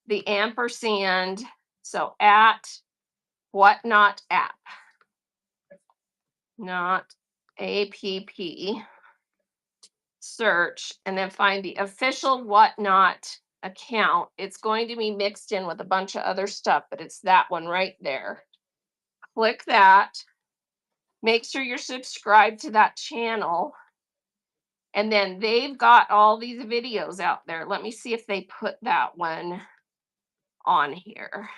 the ampersand, so at Whatnot app, not app, search, and then find the official Whatnot account. It's going to be mixed in with a bunch of other stuff, but it's that one right there. Click that. Make sure you're subscribed to that channel. And then they've got all these videos out there. Let me see if they put that one on here.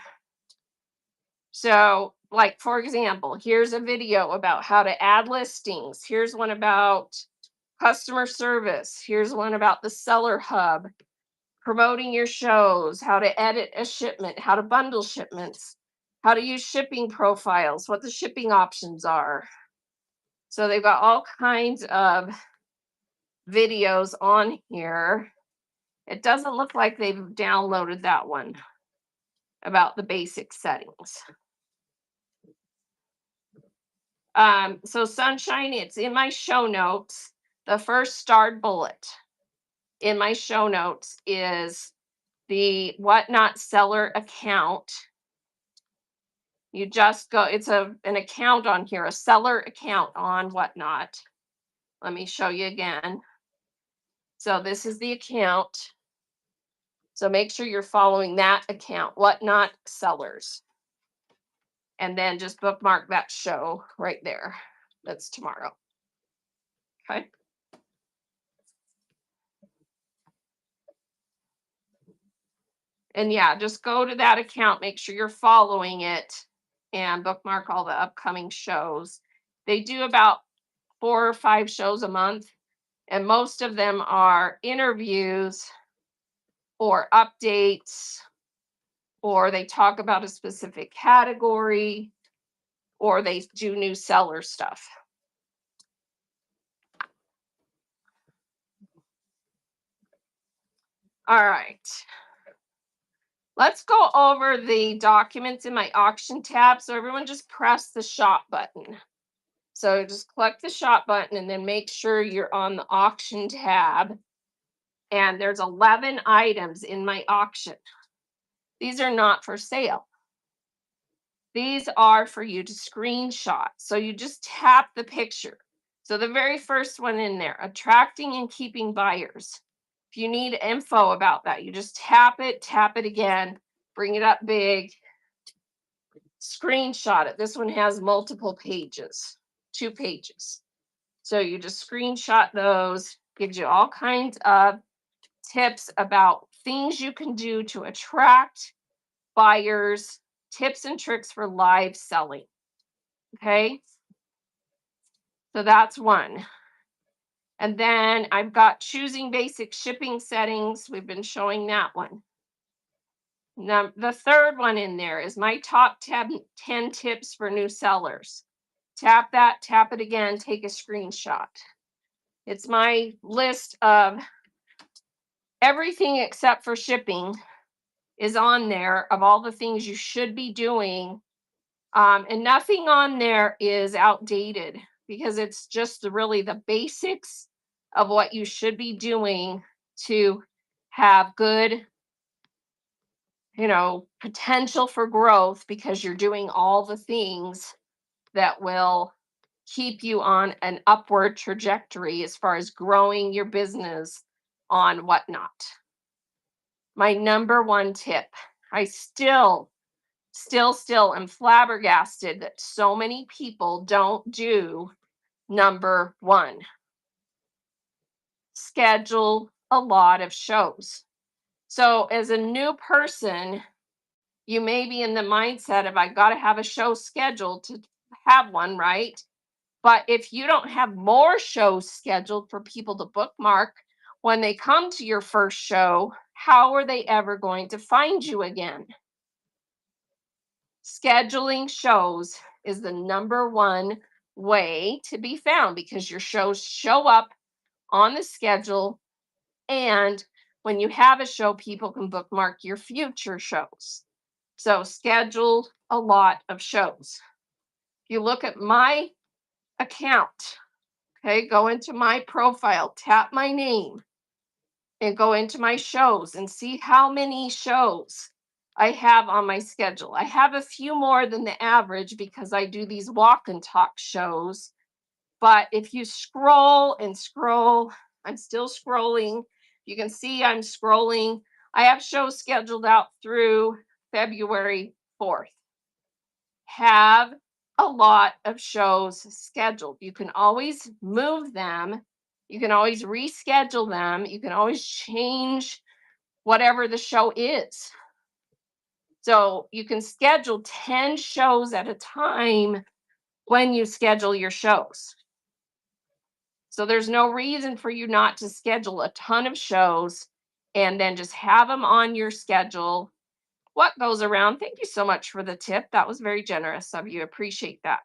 So, like, for example, here's a video about how to add listings. Here's one about customer service. Here's one about the seller hub, promoting your shows, how to edit a shipment, how to bundle shipments, how to use shipping profiles, what the shipping options are. So they've got all kinds of videos on here. It doesn't look like they've downloaded that one about the basic settings. So Sunshine, it's in my show notes. The first starred bullet in my show notes is the Whatnot seller account. You just go, it's an account on here, a seller account on Whatnot. Let me show you again. So this is the account. So make sure you're following that account, Whatnot Sellers. And then just bookmark that show right there. That's tomorrow. Okay. And yeah, just go to that account, make sure you're following it, and bookmark all the upcoming shows. They do about 4 or 5 shows a month, and most of them are interviews or updates, or they talk about a specific category, or they do new seller stuff. All right. Let's go over the documents in my auction tab. So everyone just press the shop button. So just click the shop button and then make sure you're on the auction tab. And there's 11 items in my auction. These are not for sale. These are for you to screenshot. So you just tap the picture. So the very first one in there, attracting and keeping buyers. If you need info about that, you just tap it again, bring it up big, screenshot it. This one has multiple pages, 2 pages. So you just screenshot those, gives you all kinds of tips about things you can do to attract buyers, tips and tricks for live selling. Okay. So that's one. And then I've got choosing basic shipping settings. We've been showing that one. Now, the third one in there is my top 10 tips for new sellers. Tap that, tap it again, take a screenshot. It's my list of everything except for shipping is on there of all the things you should be doing. And nothing on there is outdated because it's just really the basics of what you should be doing to have good, potential for growth, because you're doing all the things that will keep you on an upward trajectory as far as growing your business on Whatnot. My number one tip, I still am flabbergasted that so many people don't do number one. Schedule a lot of shows. So as a new person, you may be in the mindset of, I got to have a show scheduled to have one, right? But if you don't have more shows scheduled for people to bookmark when they come to your first show, how are they ever going to find you again? Scheduling shows is the number one way to be found, because your shows show up on the schedule. And when you have a show, people can bookmark your future shows. So schedule a lot of shows. If you look at my account, okay, go into my profile, tap my name, and go into my shows and see how many shows I have on my schedule. I have a few more than the average because I do these walk and talk shows. But if you scroll and scroll, I'm still scrolling. You can see I'm scrolling. I have shows scheduled out through February 4th. Have a lot of shows scheduled. You can always move them. You can always reschedule them. You can always change whatever the show is. So you can schedule 10 shows at a time when you schedule your shows. So there's no reason for you not to schedule a ton of shows and then just have them on your schedule. What goes around? Thank you so much for the tip. That was very generous of you. Appreciate that.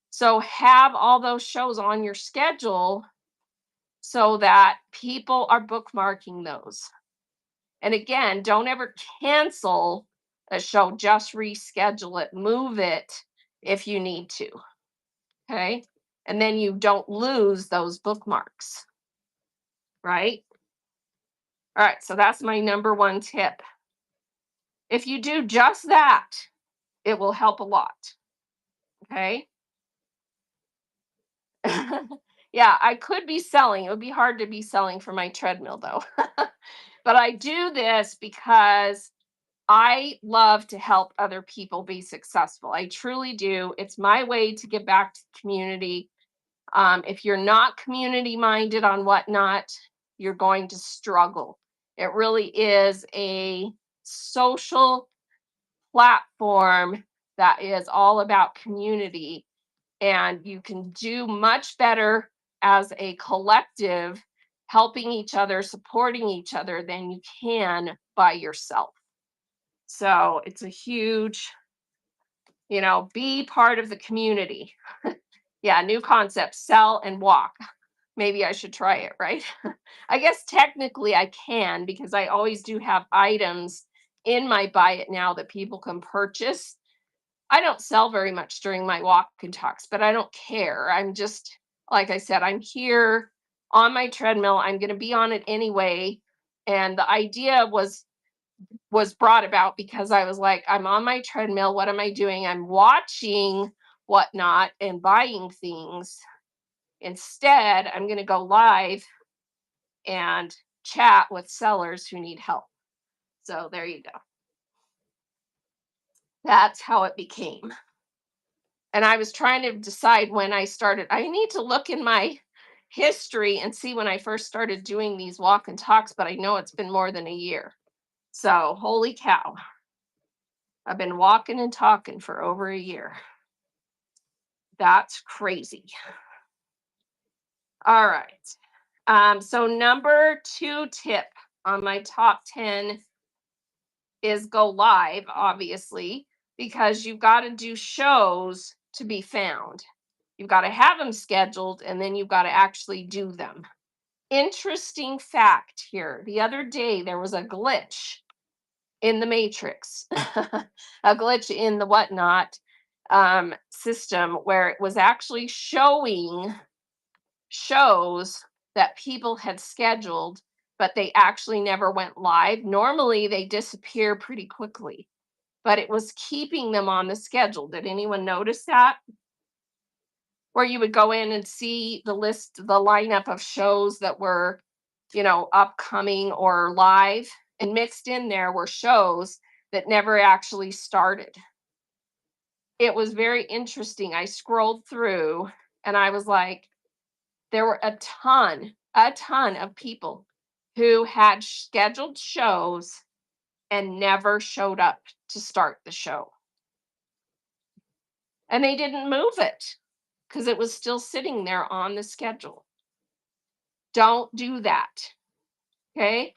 So have all those shows on your schedule so that people are bookmarking those. And again, don't ever cancel a show, just reschedule it, move it if you need to. Okay. And then you don't lose those bookmarks. Right. All right. So that's my number one tip. If you do just that, it will help a lot. Okay. Yeah, I could be selling. It would be hard to be selling for my treadmill though. But I do this because I love to help other people be successful. I truly do. It's my way to give back to the community. If you're not community minded on Whatnot, you're going to struggle. It really is a social platform that is all about community. And you can do much better as a collective, helping each other, supporting each other than you can by yourself. So it's a huge, be part of the community. Yeah, new concept, sell and walk. Maybe I should try it, right? I guess technically I can because I always do have items in my buy it now that people can purchase. I don't sell very much during my walk and talks, but I don't care. I'm just, like I said, I'm here on my treadmill. I'm going to be on it anyway. And the idea was brought about because I was like, I'm on my treadmill. What am I doing? I'm watching whatnot and buying things. Instead, I'm going to go live and chat with sellers who need help. So there you go. That's how it became. And I was trying to decide when I started. I need to look in my history and see when I first started doing these walk and talks, but I know it's been more than a year. So, holy cow. I've been walking and talking for over a year. That's crazy. All right. So number 2 tip on my top 10 is go live, obviously, because you've got to do shows to be found. You've got to have them scheduled and then you've got to actually do them. Interesting fact here. The other day there was a glitch in the matrix, a glitch in the whatnot system where it was actually showing shows that people had scheduled, but they actually never went live. Normally they disappear pretty quickly, but it was keeping them on the schedule. Did anyone notice that? Where you would go in and see the list, the lineup of shows that were, upcoming or live, and mixed in there were shows that never actually started. It was very interesting. I scrolled through and I was like, there were a ton of people who had scheduled shows and never showed up to start the show. And they didn't move it because it was still sitting there on the schedule. Don't do that. Okay.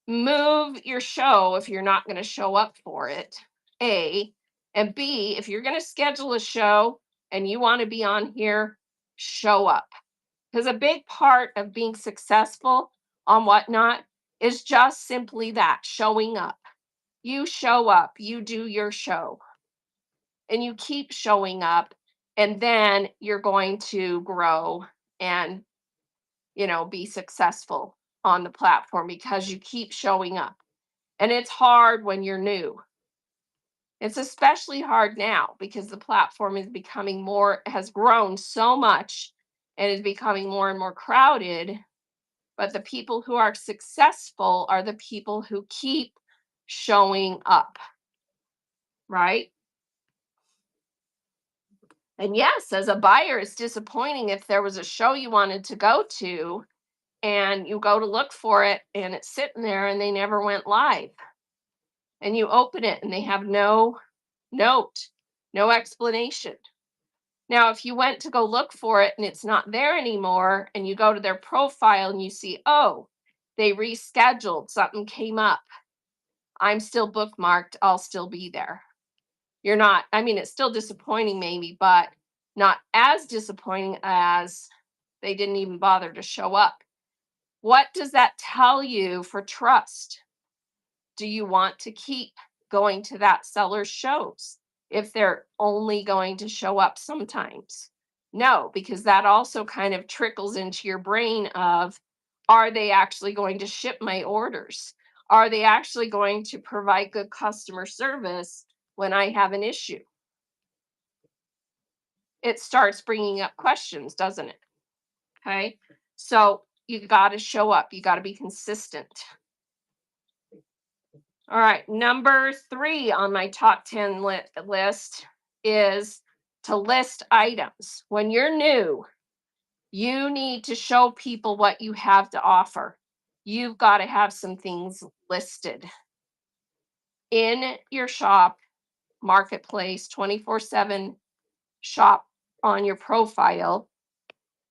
Move your show if you're not going to show up for it. A. And B, if you're going to schedule a show and you want to be on here, show up. Because a big part of being successful on whatnot is just simply that, showing up. You show up, you do your show, and you keep showing up, and then you're going to grow and, be successful on the platform because you keep showing up. And it's hard when you're new. It's especially hard now because the platform is becoming has grown so much and is becoming more and more crowded. But the people who are successful are the people who keep showing up, right? And yes, as a buyer, it's disappointing if there was a show you wanted to go to and you go to look for it and it's sitting there and they never went live. And you open it and they have no note, no explanation. Now, if you went to go look for it and it's not there anymore, and you go to their profile and you see, oh, they rescheduled, something came up, I'm still bookmarked, I'll still be there. You're not, I mean, it's still disappointing, maybe, but not as disappointing as they didn't even bother to show up. What does that tell you for trust? Do you want to keep going to that seller's shows if they're only going to show up sometimes? No, because that also kind of trickles into your brain of, are they actually going to ship my orders? Are they actually going to provide good customer service when I have an issue? It starts bringing up questions, doesn't it? Okay. So you got to show up. You got to be consistent. All right. Number 3 on my top 10 list is to list items. When you're new, you need to show people what you have to offer. You've got to have some things listed in your shop marketplace, 24/7 shop on your profile.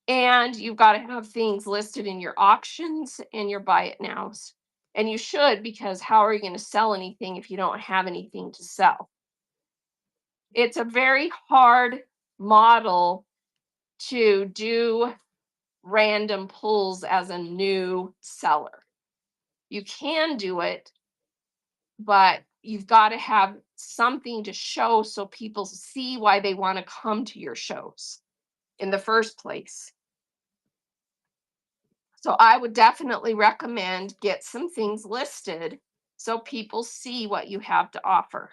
And you've got to have things listed in your auctions and your buy it nows. And you should, because how are you going to sell anything if you don't have anything to sell? It's a very hard model to do random pulls as a new seller. You can do it, but you've got to have something to show so people see why they want to come to your shows in the first place. So I would definitely recommend get some things listed so people see what you have to offer.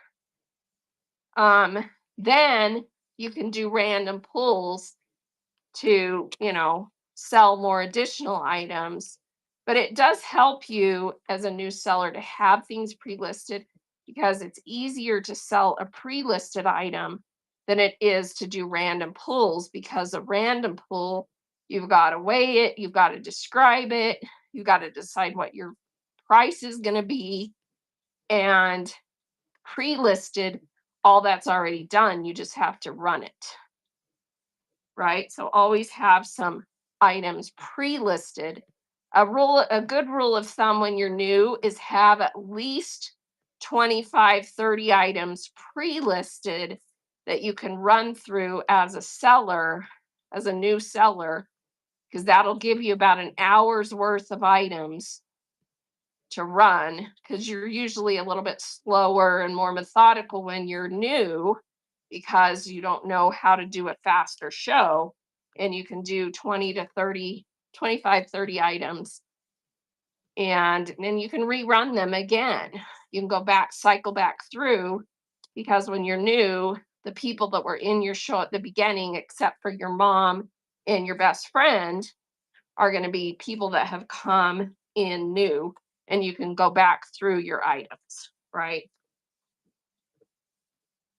Then you can do random pulls to, sell more additional items. But it does help you as a new seller to have things pre-listed because it's easier to sell a pre-listed item than it is to do random pulls, because a random pull, you've got to weigh it, you've got to describe it, you've got to decide what your price is going to be. And pre-listed, all that's already done. You just have to run it. Right? So always have some items pre-listed. A good rule of thumb when you're new is have at least 25, 30 items pre-listed that you can run through as a seller, as a new seller, because that'll give you about an hour's worth of items to run, because you're usually a little bit slower and more methodical when you're new because you don't know how to do a faster show, and you can do 20 to 30, 25, 30 items, and then you can rerun them again. You can go back, cycle back through, because when you're new, the people that were in your show at the beginning, except for your mom and your best friend, are going to be people that have come in new, and you can go back through your items, right?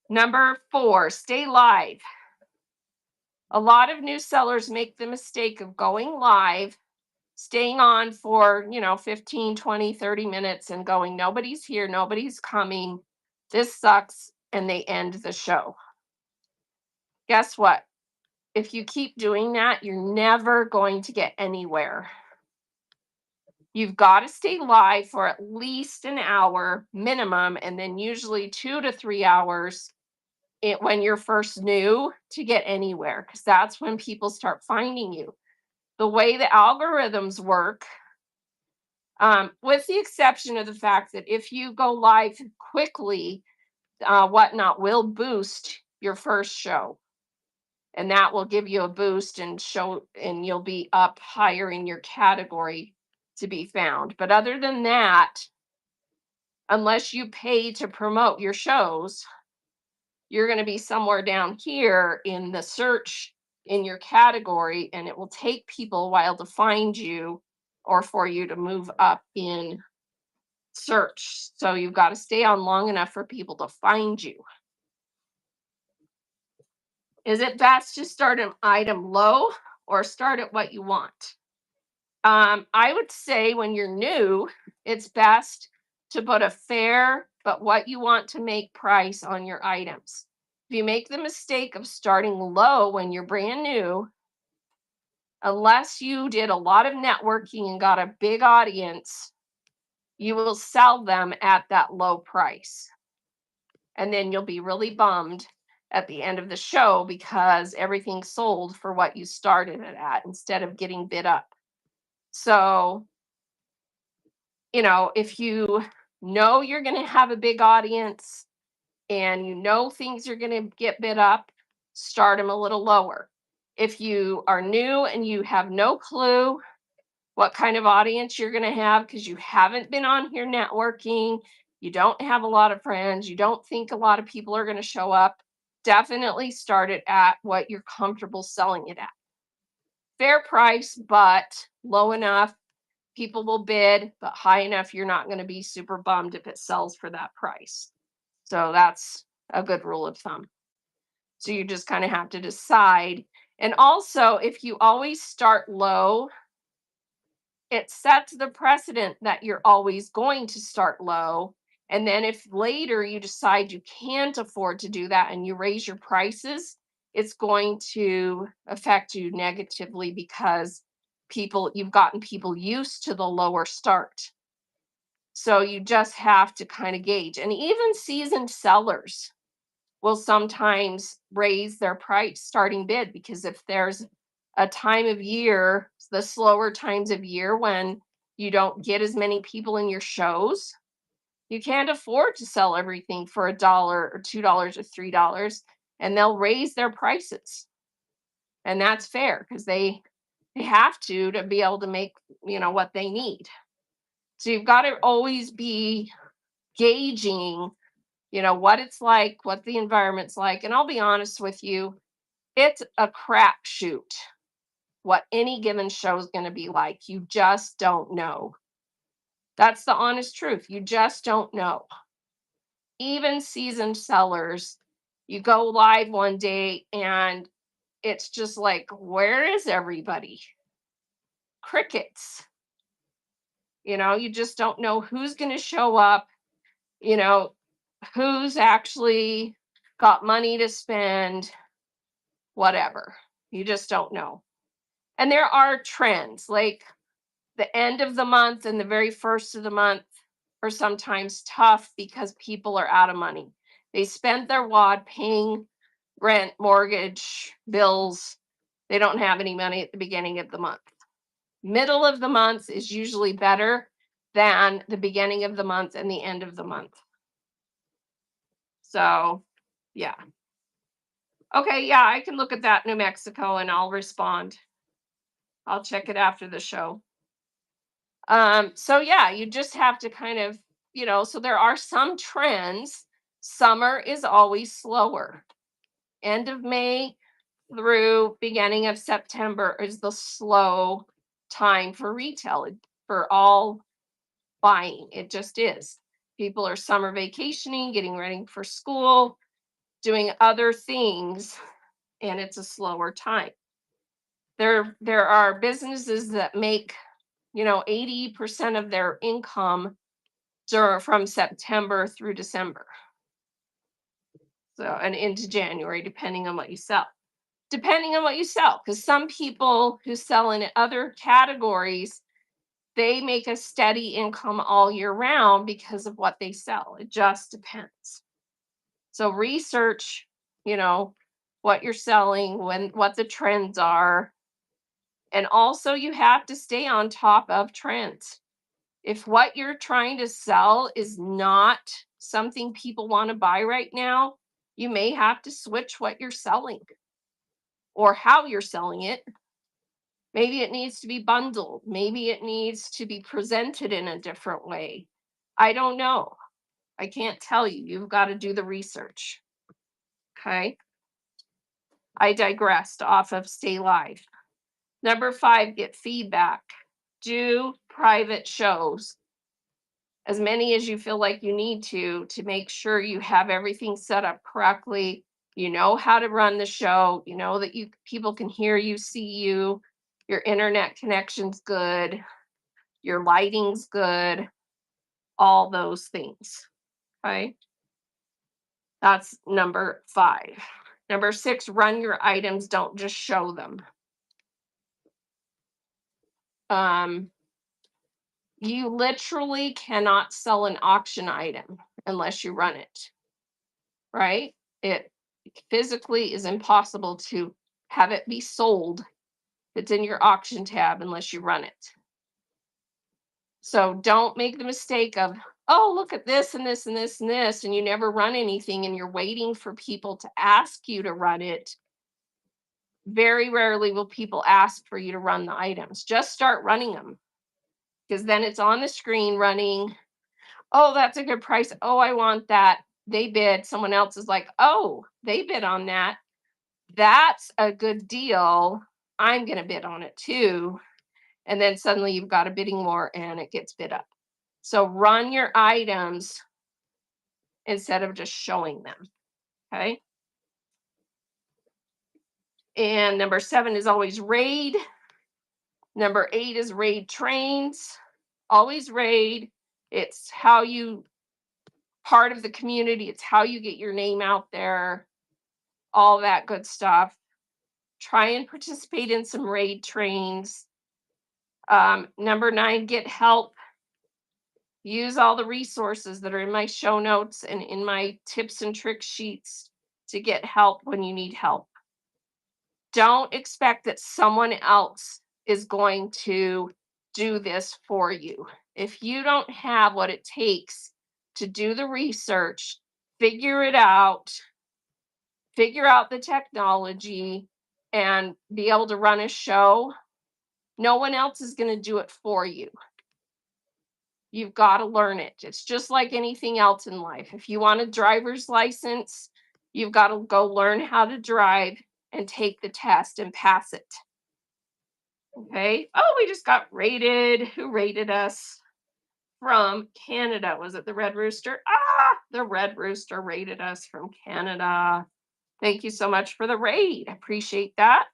Number 4, stay live. A lot of new sellers make the mistake of going live, staying on for, 15, 20, 30 minutes and going, nobody's here, nobody's coming, this sucks, and they end the show. Guess what? If you keep doing that, you're never going to get anywhere. You've got to stay live for at least an hour minimum, and then usually 2 to 3 hours when you're first new to get anywhere, because that's when people start finding you. The way the algorithms work, with the exception of the fact that if you go live quickly, Whatnot will boost your first show. And that will give you a boost and you'll be up higher in your category to be found. But other than that, unless you pay to promote your shows, you're going to be somewhere down here in the search in your category, and it will take people a while to find you or for you to move up in search. So you've got to stay on long enough for people to find you. Is it best to start an item low or start at what you want? I would say when you're new, it's best to put a fair but what you want to make price on your items. If you make the mistake of starting low when you're brand new, unless you did a lot of networking and got a big audience, you will sell them at that low price. And then you'll be really bummed at the end of the show because everything sold for what you started it at instead of getting bid up. So, if you know you're going to have a big audience and things are going to get bid up, start them a little lower. If you are new and you have no clue what kind of audience you're going to have because you haven't been on here networking, you don't have a lot of friends, you don't think a lot of people are going to show up, definitely start it at what you're comfortable selling it at. Fair price, but low enough people will bid, but high enough you're not going to be super bummed if it sells for that price. So that's a good rule of thumb. So you just kind of have to decide. And also, if you always start low, it sets the precedent that you're always going to start low. And then if later you decide you can't afford to do that and you raise your prices, it's going to affect you negatively because you've gotten people used to the lower start. So you just have to kind of gauge. And even seasoned sellers will sometimes raise their price starting bid because if there's a time of year, the slower times of year when you don't get as many people in your shows, you can't afford to sell everything for $1 or $2 or $3, and they'll raise their prices. And that's fair because they have to be able to make, what they need. So you've got to always be gauging, what it's like, what the environment's like. And I'll be honest with you, it's a crapshoot what any given show is going to be like. You just don't know. That's the honest truth. You just don't know. Even seasoned sellers, you go live one day and it's just like, where is everybody? Crickets. You just don't know who's going to show up, you know, who's actually got money to spend, whatever. You just don't know. And there are trends like the end of the month and the very first of the month are sometimes tough because people are out of money. They spent their wad paying rent, mortgage, bills. They don't have any money at the beginning of the month. Middle of the month is usually better than the beginning of the month and the end of the month. So, yeah. Okay, yeah, I can look at that New Mexico and I'll respond. I'll check it after the show. So yeah, you just have to kind of, so there are some trends. Summer is always slower. End of May through beginning of September is the slow time for retail, for all buying. It just is. People are summer vacationing, getting ready for school, doing other things, and it's a slower time. There are businesses that make 80% of their income from September through December. So, and into January, depending on what you sell. Depending on what you sell, because some people who sell in other categories, they make a steady income all year round because of what they sell. It just depends. So research, what you're selling, what the trends are. And also you have to stay on top of trends. If what you're trying to sell is not something people want to buy right now, you may have to switch what you're selling or how you're selling it. Maybe it needs to be bundled. Maybe it needs to be presented in a different way. I don't know. I can't tell you. You've got to do the research. Okay. I digressed off of Stay Live. Number 5, get feedback. Do private shows, as many as you feel like you need to make sure you have everything set up correctly. You know how to run the show. You know that people can hear you, see you, your internet connection's good, your lighting's good, all those things. Okay. That's number 5. Number 6, run your items, don't just show them. You literally cannot sell an auction item unless you run it, right? It physically is impossible to have it be sold. It's in your auction tab unless you run it. So don't make the mistake of, oh, look at this and this and this and this, and you never run anything and you're waiting for people to ask you to run it. Very rarely will people ask for you to run the items. Just start running them because then it's on the screen running. Oh, that's a good price. Oh, I want that. They bid. Someone else is like, oh, they bid on that. That's a good deal. I'm going to bid on it too. And then suddenly you've got a bidding war and it gets bid up. So run your items instead of just showing them. Okay. And number 7 is always raid. Number 8 is raid trains. Always raid. It's how you part of the community. It's how you get your name out there, all that good stuff. Try and participate in some raid trains. Number 9, get help. Use all the resources that are in my show notes and in my tips and trick sheets to get help when you need help. Don't expect that someone else is going to do this for you. If you don't have what it takes to do the research, figure it out, figure out the technology, and be able to run a show, no one else is going to do it for you. You've got to learn it. It's just like anything else in life. If you want a driver's license, you've got to go learn how to drive and take the test and pass it. Okay. Oh, we just got raided. Who raided us? From Canada. Was it the Red Rooster? The Red Rooster raided us from Canada. Thank you so much for the raid. Appreciate that.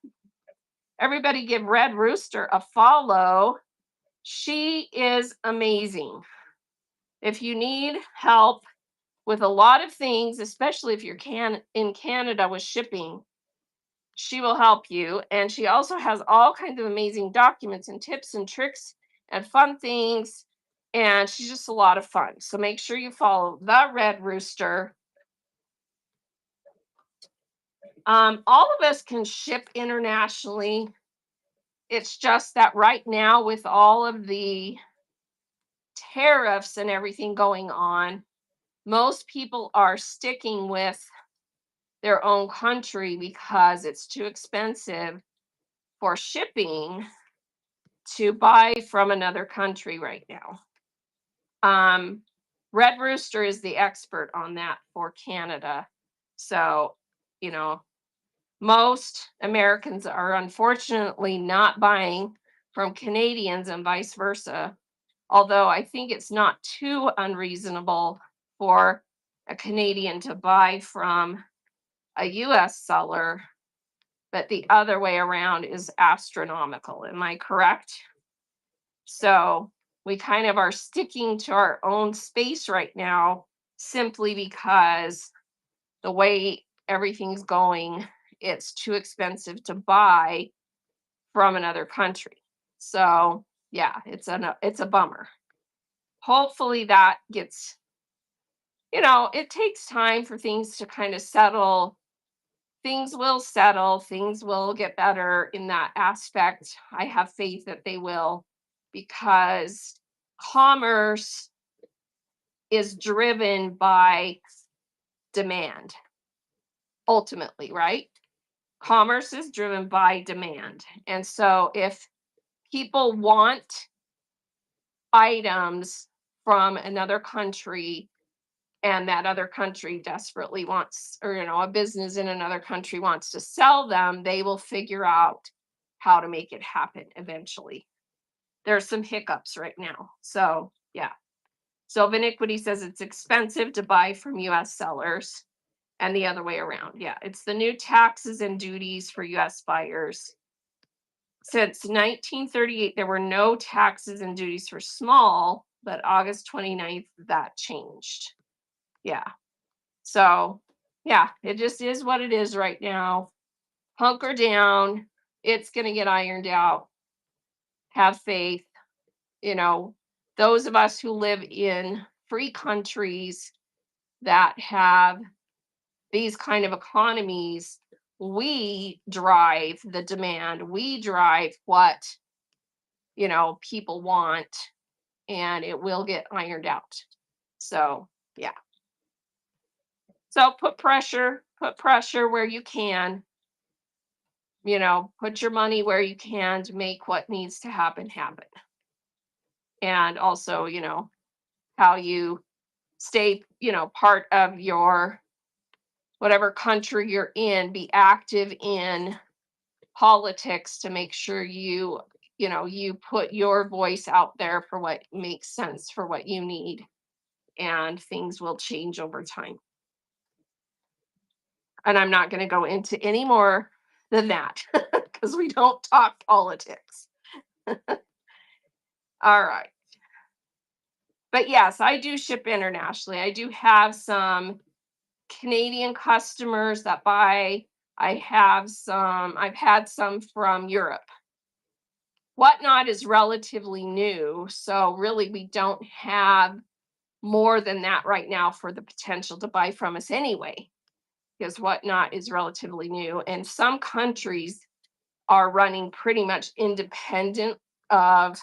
Everybody give Red Rooster a follow. She is amazing. If you need help with a lot of things, especially if you're in Canada with shipping, she will help you. And she also has all kinds of amazing documents and tips and tricks and fun things. And she's just a lot of fun. So make sure you follow the Red Rooster. All of us can ship internationally. It's just that right now, with all of the tariffs and everything going on, most people are sticking with their own country because it's too expensive for shipping to buy from another country right now. Red Rooster is the expert on that for Canada. So, most Americans are unfortunately not buying from Canadians and vice versa. Although I think it's not too unreasonable for a Canadian to buy from a US seller, but the other way around is astronomical. Am I correct? So we kind of are sticking to our own space right now simply because the way everything's going, it's too expensive to buy from another country. So yeah, it's a bummer. Hopefully that gets, it takes time for things to kind of settle. Things will settle, things will get better in that aspect. I have faith that they will, because commerce is driven by demand, ultimately, right? Commerce is driven by demand. And so if people want items from another country and that other country desperately wants, or a business in another country wants to sell them, they will figure out how to make it happen eventually. There's some hiccups right now. So yeah. So Viniquity says it's expensive to buy from US sellers and the other way around. Yeah, it's the new taxes and duties for US buyers. Since 1938, there were no taxes and duties for small, but August 29th, that changed. Yeah. So, yeah, it just is what it is right now. Hunker down. It's going to get ironed out. Have faith. Those of us who live in free countries that have these kind of economies, we drive the demand. We drive what, people want, and it will get ironed out. So, yeah. So put pressure where you can, put your money where you can to make what needs to happen. And also, how you stay, part of your whatever country you're in, be active in politics to make sure you put your voice out there for what makes sense for what you need, and things will change over time. And I'm not going to go into any more than that because we don't talk politics. All right. But yes, I do ship internationally. I do have some Canadian customers that buy. I've had some from Europe. Whatnot is relatively new. So really, we don't have more than that right now for the potential to buy from us anyway, because Whatnot is relatively new. And some countries are running pretty much independent of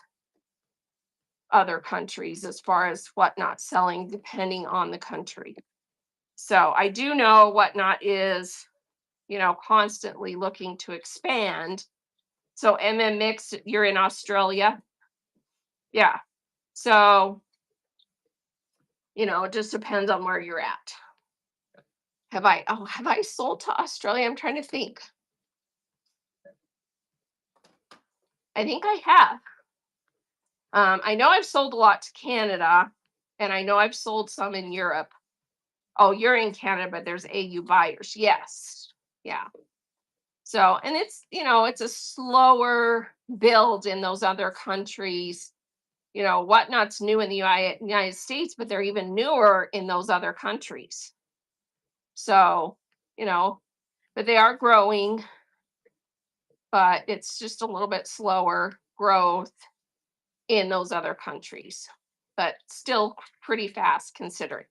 other countries as far as Whatnot selling, depending on the country. So I do know Whatnot is, constantly looking to expand. So MM Mix, you're in Australia. Yeah. So, it just depends on where you're at. Have I sold to Australia? I'm trying to think. I think I have. I know I've sold a lot to Canada, and I know I've sold some in Europe. Oh, you're in Canada, but there's AU buyers. Yes. Yeah. So, and it's a slower build in those other countries. Whatnot's new in the United States, but they're even newer in those other countries. So, you know, but they are growing, but it's just a little bit slower growth in those other countries, but still pretty fast considering.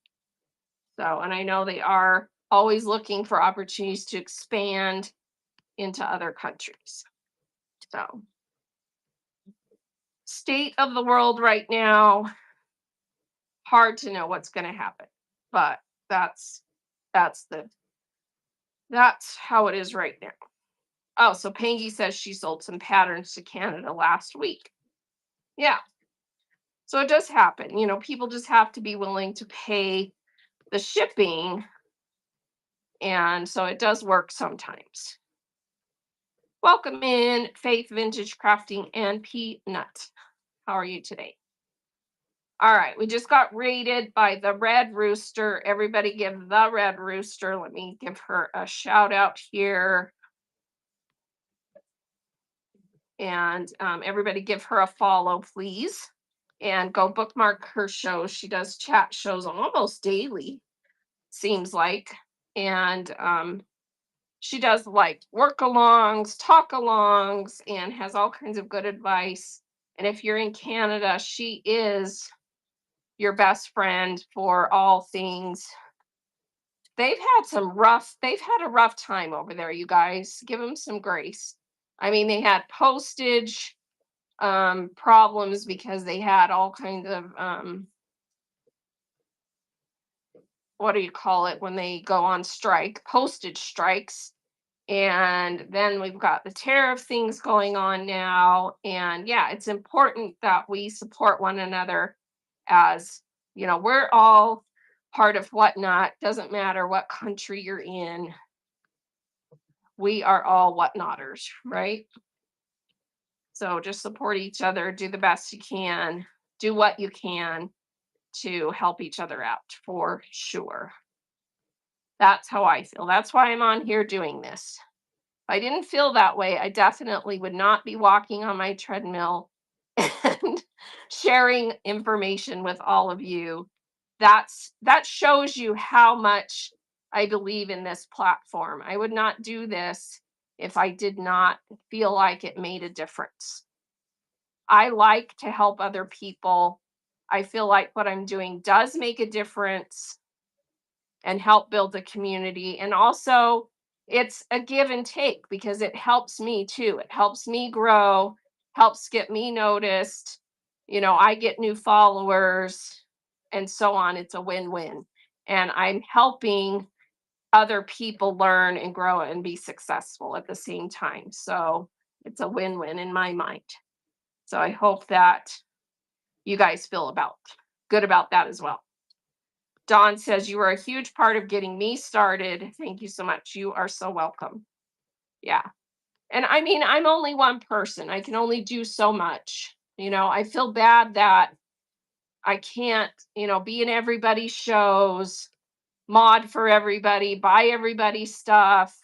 So, and I know they are always looking for opportunities to expand into other countries. So, state of the world right now, hard to know what's going to happen, but that's the that's how it is right now. Oh, so Pangy says she sold some patterns to Canada last week. Yeah. So it does happen. People just have to be willing to pay the shipping. And so it does work sometimes. Welcome in, Faith Vintage Crafting and Peanut. How are you today? All right, we just got rated by the Red Rooster. Everybody give the Red Rooster. Let me give her a shout out here. And everybody give her a follow, please. And go bookmark her shows. She does chat shows almost daily, seems like. And she does like work alongs, talk alongs, and has all kinds of good advice. And if you're in Canada, she is your best friend for all things. They've had a rough time over there, you guys. Give them some grace. I mean, they had postage problems because they had all kinds of what do you call it when they go on strike? Postage strikes. And then we've got the tariff things going on now. And yeah, it's important that we support one another as, we're all part of Whatnot. Doesn't matter what country you're in. We are all Whatnotters, right? So just support each other, do the best you can, do what you can to help each other out for sure. That's how I feel. That's why I'm on here doing this. If I didn't feel that way, I definitely would not be walking on my treadmill and sharing information with all of you. That shows you how much I believe in this platform. I would not do this if I did not feel like it made a difference. I like to help other people. I feel like what I'm doing does make a difference and help build the community. And also, it's a give and take because it helps me too. It helps me grow, helps get me noticed. I get new followers and so on. It's a win win. And I'm helping other people learn and grow and be successful at the same time. So it's a win win in my mind. So I hope that you guys feel good about that as well. Dawn says, you are a huge part of getting me started. Thank you so much. You are so welcome. Yeah. And I mean, I'm only one person. I can only do so much. I feel bad that I can't, be in everybody's shows, mod for everybody, buy everybody's stuff.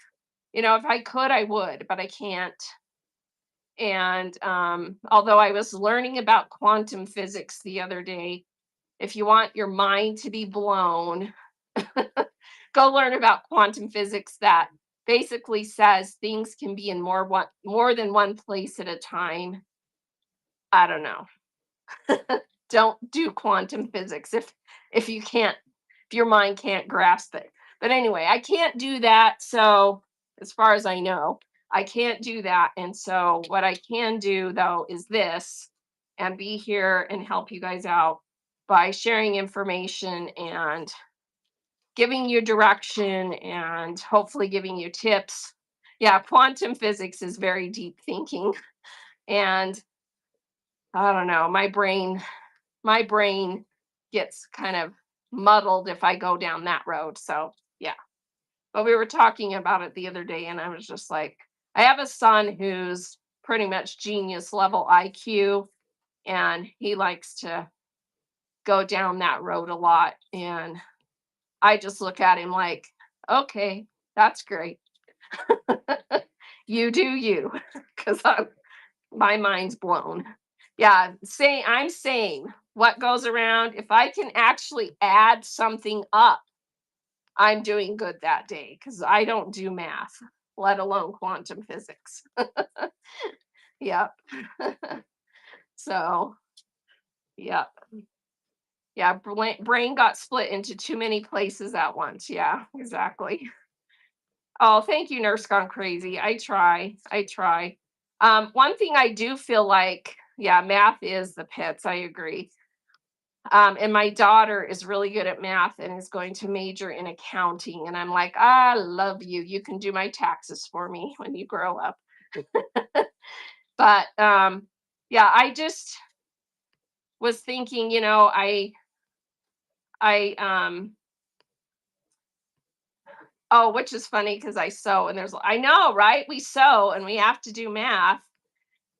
If I could, I would, but I can't. And although I was learning about quantum physics the other day, if you want your mind to be blown, go learn about quantum physics that basically says things can be in more than one place at a time. I don't know. Don't do quantum physics if you can't, if your mind can't grasp it. But anyway, I can't do that. So as far as I know, I can't do that. And so what I can do though is this, and be here and help you guys out by sharing information and giving you direction and hopefully giving you tips. Yeah, quantum physics is very deep thinking, and I don't know, my brain gets kind of muddled if I go down that road. So, yeah. But we were talking about it the other day, and I was just like, I have a son who's pretty much genius level IQ, and he likes to go down that road a lot. And I just look at him like, okay, that's great. You do you, because my mind's blown. Yeah, I'm saying what goes around, if I can actually add something up, I'm doing good that day because I don't do math, let alone quantum physics. Yep. So, yep. Yeah, brain got split into too many places at once. Yeah, exactly. Oh, thank you, Nurse Gone Crazy. I try. I try. One thing I do feel like, yeah, math is the pits. I agree. And my daughter is really good at math and is going to major in accounting. And I'm like, I love you. You can do my taxes for me when you grow up. But yeah, I just was thinking, I oh, which is funny because I sew and I know, right? We sew and we have to do math,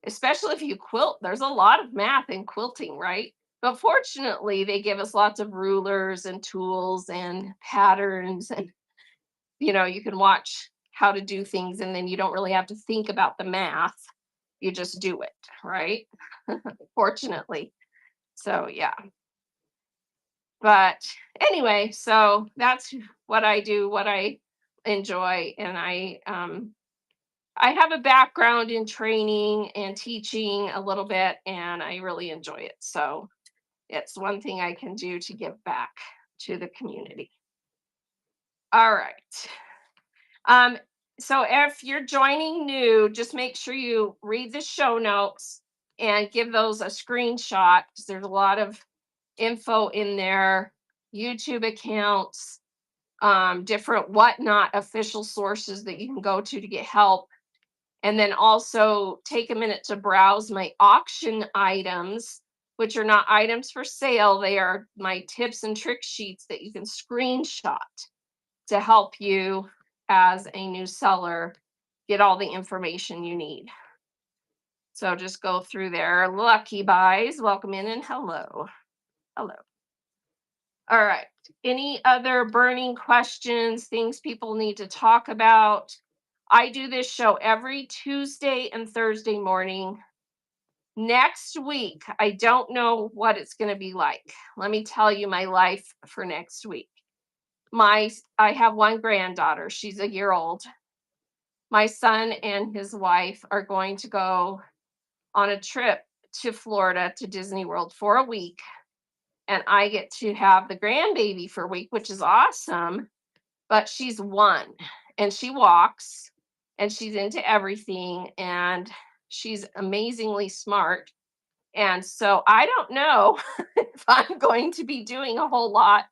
especially if you quilt. There's a lot of math in quilting, right? But fortunately, they give us lots of rulers and tools and patterns, and you can watch how to do things, and then you don't really have to think about the math. You just do it, right? Fortunately. So, yeah. But anyway, so that's what I do, what I enjoy, and I have a background in training and teaching a little bit, and I really enjoy it. So it's one thing I can do to give back to the community. All right. Um, so if you're joining new, just make sure you read the show notes and give those a screenshot because there's a lot of info in there, YouTube accounts, different whatnot official sources that you can go to get help. And then also take a minute to browse my auction items, which are not items for sale. They are my tips and trick sheets that you can screenshot to help you as a new seller get all the information you need. So just go through there. Lucky buys, welcome in and hello. Hello. All right. Any other burning questions, things people need to talk about? I do this show every Tuesday and Thursday morning. Next week, I don't know what it's going to be like. Let me tell you my life for next week. I have one granddaughter. She's a year old. My son and his wife are going to go on a trip to Florida to Disney World for a week, and I get to have the grandbaby for a week, which is awesome. But she's one and she walks and she's into everything and she's amazingly smart. And so I don't know if I'm going to be doing a whole lot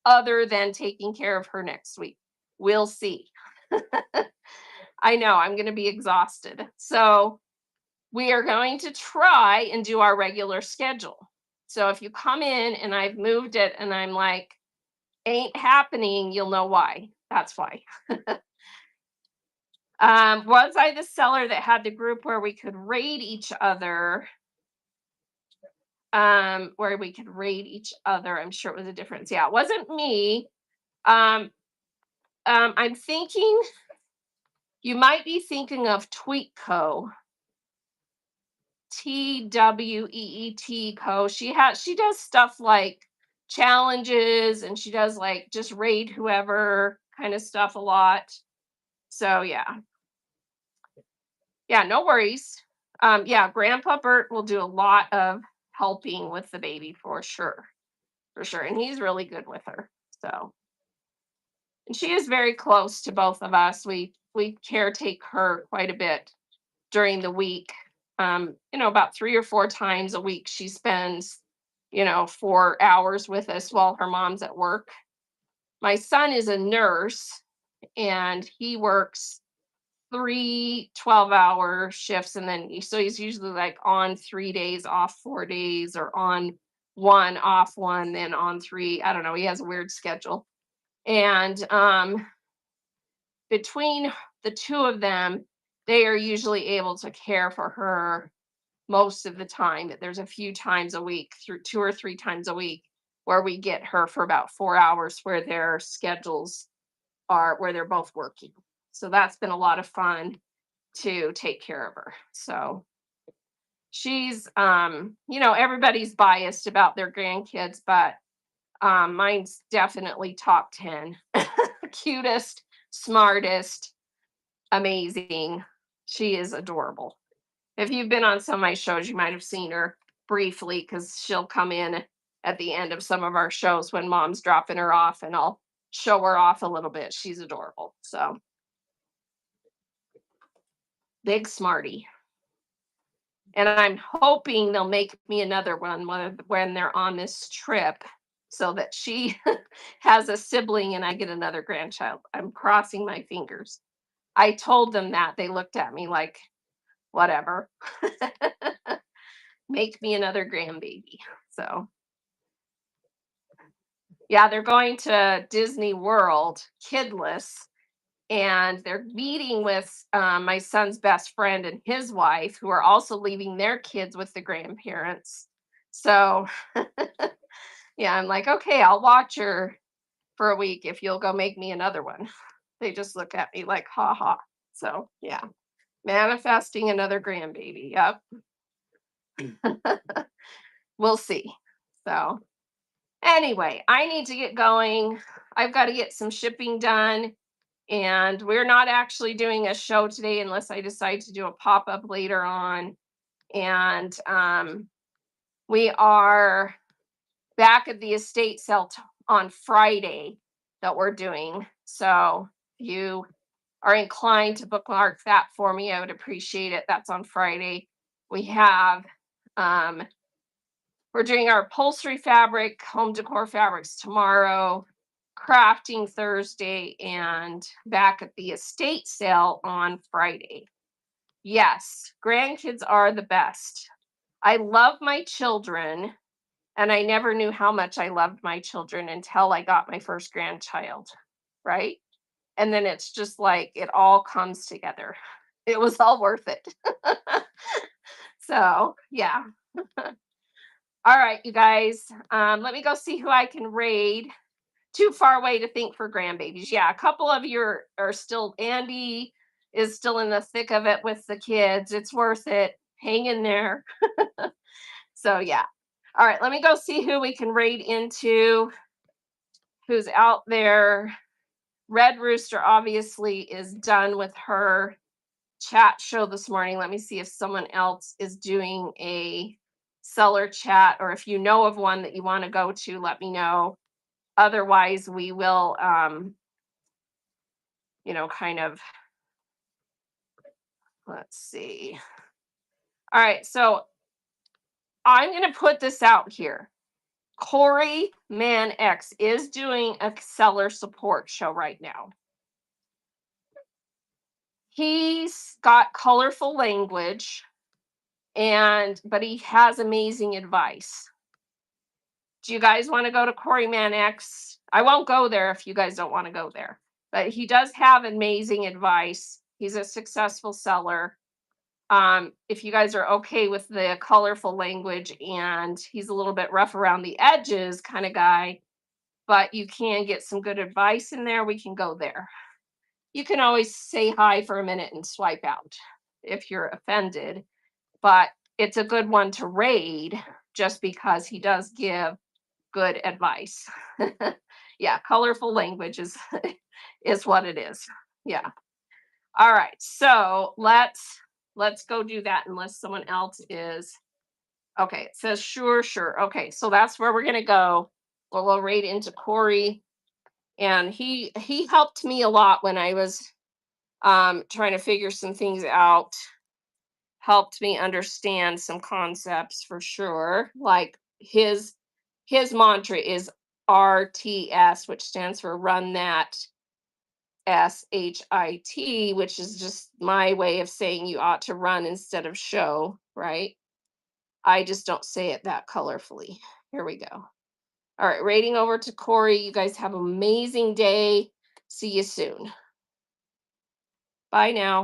other than taking care of her next week. We'll see. I know I'm going to be exhausted. So we are going to try and do our regular schedule. So if you come in and I've moved it and I'm like, ain't happening, you'll know why. That's why. Was I the seller that had the group where we could rate each other? Where we could rate each other. I'm sure it was a difference. Yeah, it wasn't me. Um, I'm thinking you might be thinking of Tweetco. TWEET Co. She does stuff like challenges, and she does like just raid whoever kind of stuff a lot. So yeah. Yeah, no worries. Yeah, Grandpa Bert will do a lot of helping with the baby for sure. For sure. And he's really good with her. So, and she is very close to both of us. We caretake her quite a bit during the week. About 3 or 4 times a week she spends, 4 hours with us while her mom's at work. My son is a nurse and he works 3 12-hour shifts, and then so he's usually like on 3 days off 4 days, or on one off one, then on three. I don't know, he has a weird schedule. And between the two of them, they are usually able to care for her most of the time. There's a few times a week, through 2 or 3 times a week, where we get her for about 4 hours where their schedules are where they're both working. So that's been a lot of fun to take care of her. So she's everybody's biased about their grandkids, but mine's definitely top 10. Cutest, smartest, amazing. She is adorable. If you've been on some of my shows, you might have seen her briefly because she'll come in at the end of some of our shows when mom's dropping her off, and I'll show her off a little bit. She's adorable. So big smarty. And I'm hoping they'll make me another one when they're on this trip, so that she has a sibling and I get another grandchild. I'm crossing my fingers. I told them that. They looked at me like, whatever. Make me another grandbaby. So, yeah, they're going to Disney World kidless, and they're meeting with my son's best friend and his wife, who are also leaving their kids with the grandparents. So, yeah, I'm like, okay, I'll watch her for a week if you'll go make me another one. They just look at me like, ha ha. So, yeah, manifesting another grandbaby. Yep. We'll see. So, anyway, I need to get going. I've got to get some shipping done. And we're not actually doing a show today unless I decide to do a pop up later on. And we are back at the estate sale on Friday that we're doing. So if you are inclined to bookmark that for me, I would appreciate it. That's on Friday. We have we're doing our upholstery fabric, home decor fabrics tomorrow, crafting Thursday, and back at the estate sale on Friday. Yes, grandkids are the best. I love my children, and I never knew how much I loved my children until I got my first grandchild, right? And then it's just like it all comes together. It was all worth it. So, yeah. All right, you guys. Let me go see who I can raid. Too far away to think for grandbabies. Yeah, a couple of you are still, Andy is still in the thick of it with the kids. It's worth it. Hang in there. So, yeah. All right, let me go see who we can raid into, who's out there. Red Rooster obviously is done with her chat show this morning. Let me see if someone else is doing a seller chat, or if you know of one that you want to go to, let me know. Otherwise, we will, kind of, let's see. All right, so I'm going to put this out here. Corey Man X is doing a seller support show right now. He's got colorful language, but he has amazing advice. Do you guys want to go to Corey Man X? I won't go there if you guys don't want to go there, but he does have amazing advice. He's a successful seller. If you guys are okay with the colorful language, and he's a little bit rough around the edges kind of guy, but you can get some good advice in there, we can go there. You can always say hi for a minute and swipe out if you're offended, but it's a good one to raid just because he does give good advice. Yeah, colorful language is is what it is. Yeah. All right. So let's go do that unless someone else is okay. It says sure, sure. Okay, so that's where we're gonna go. We'll right into Corey. And he helped me a lot when I was trying to figure some things out, helped me understand some concepts for sure. Like his mantra is RTS, which stands for run that SHIT, which is just my way of saying you ought to run instead of show, right? I just don't say it that colorfully. Here we go. All right, rating over to Corey. You guys have an amazing day. See you soon. Bye now.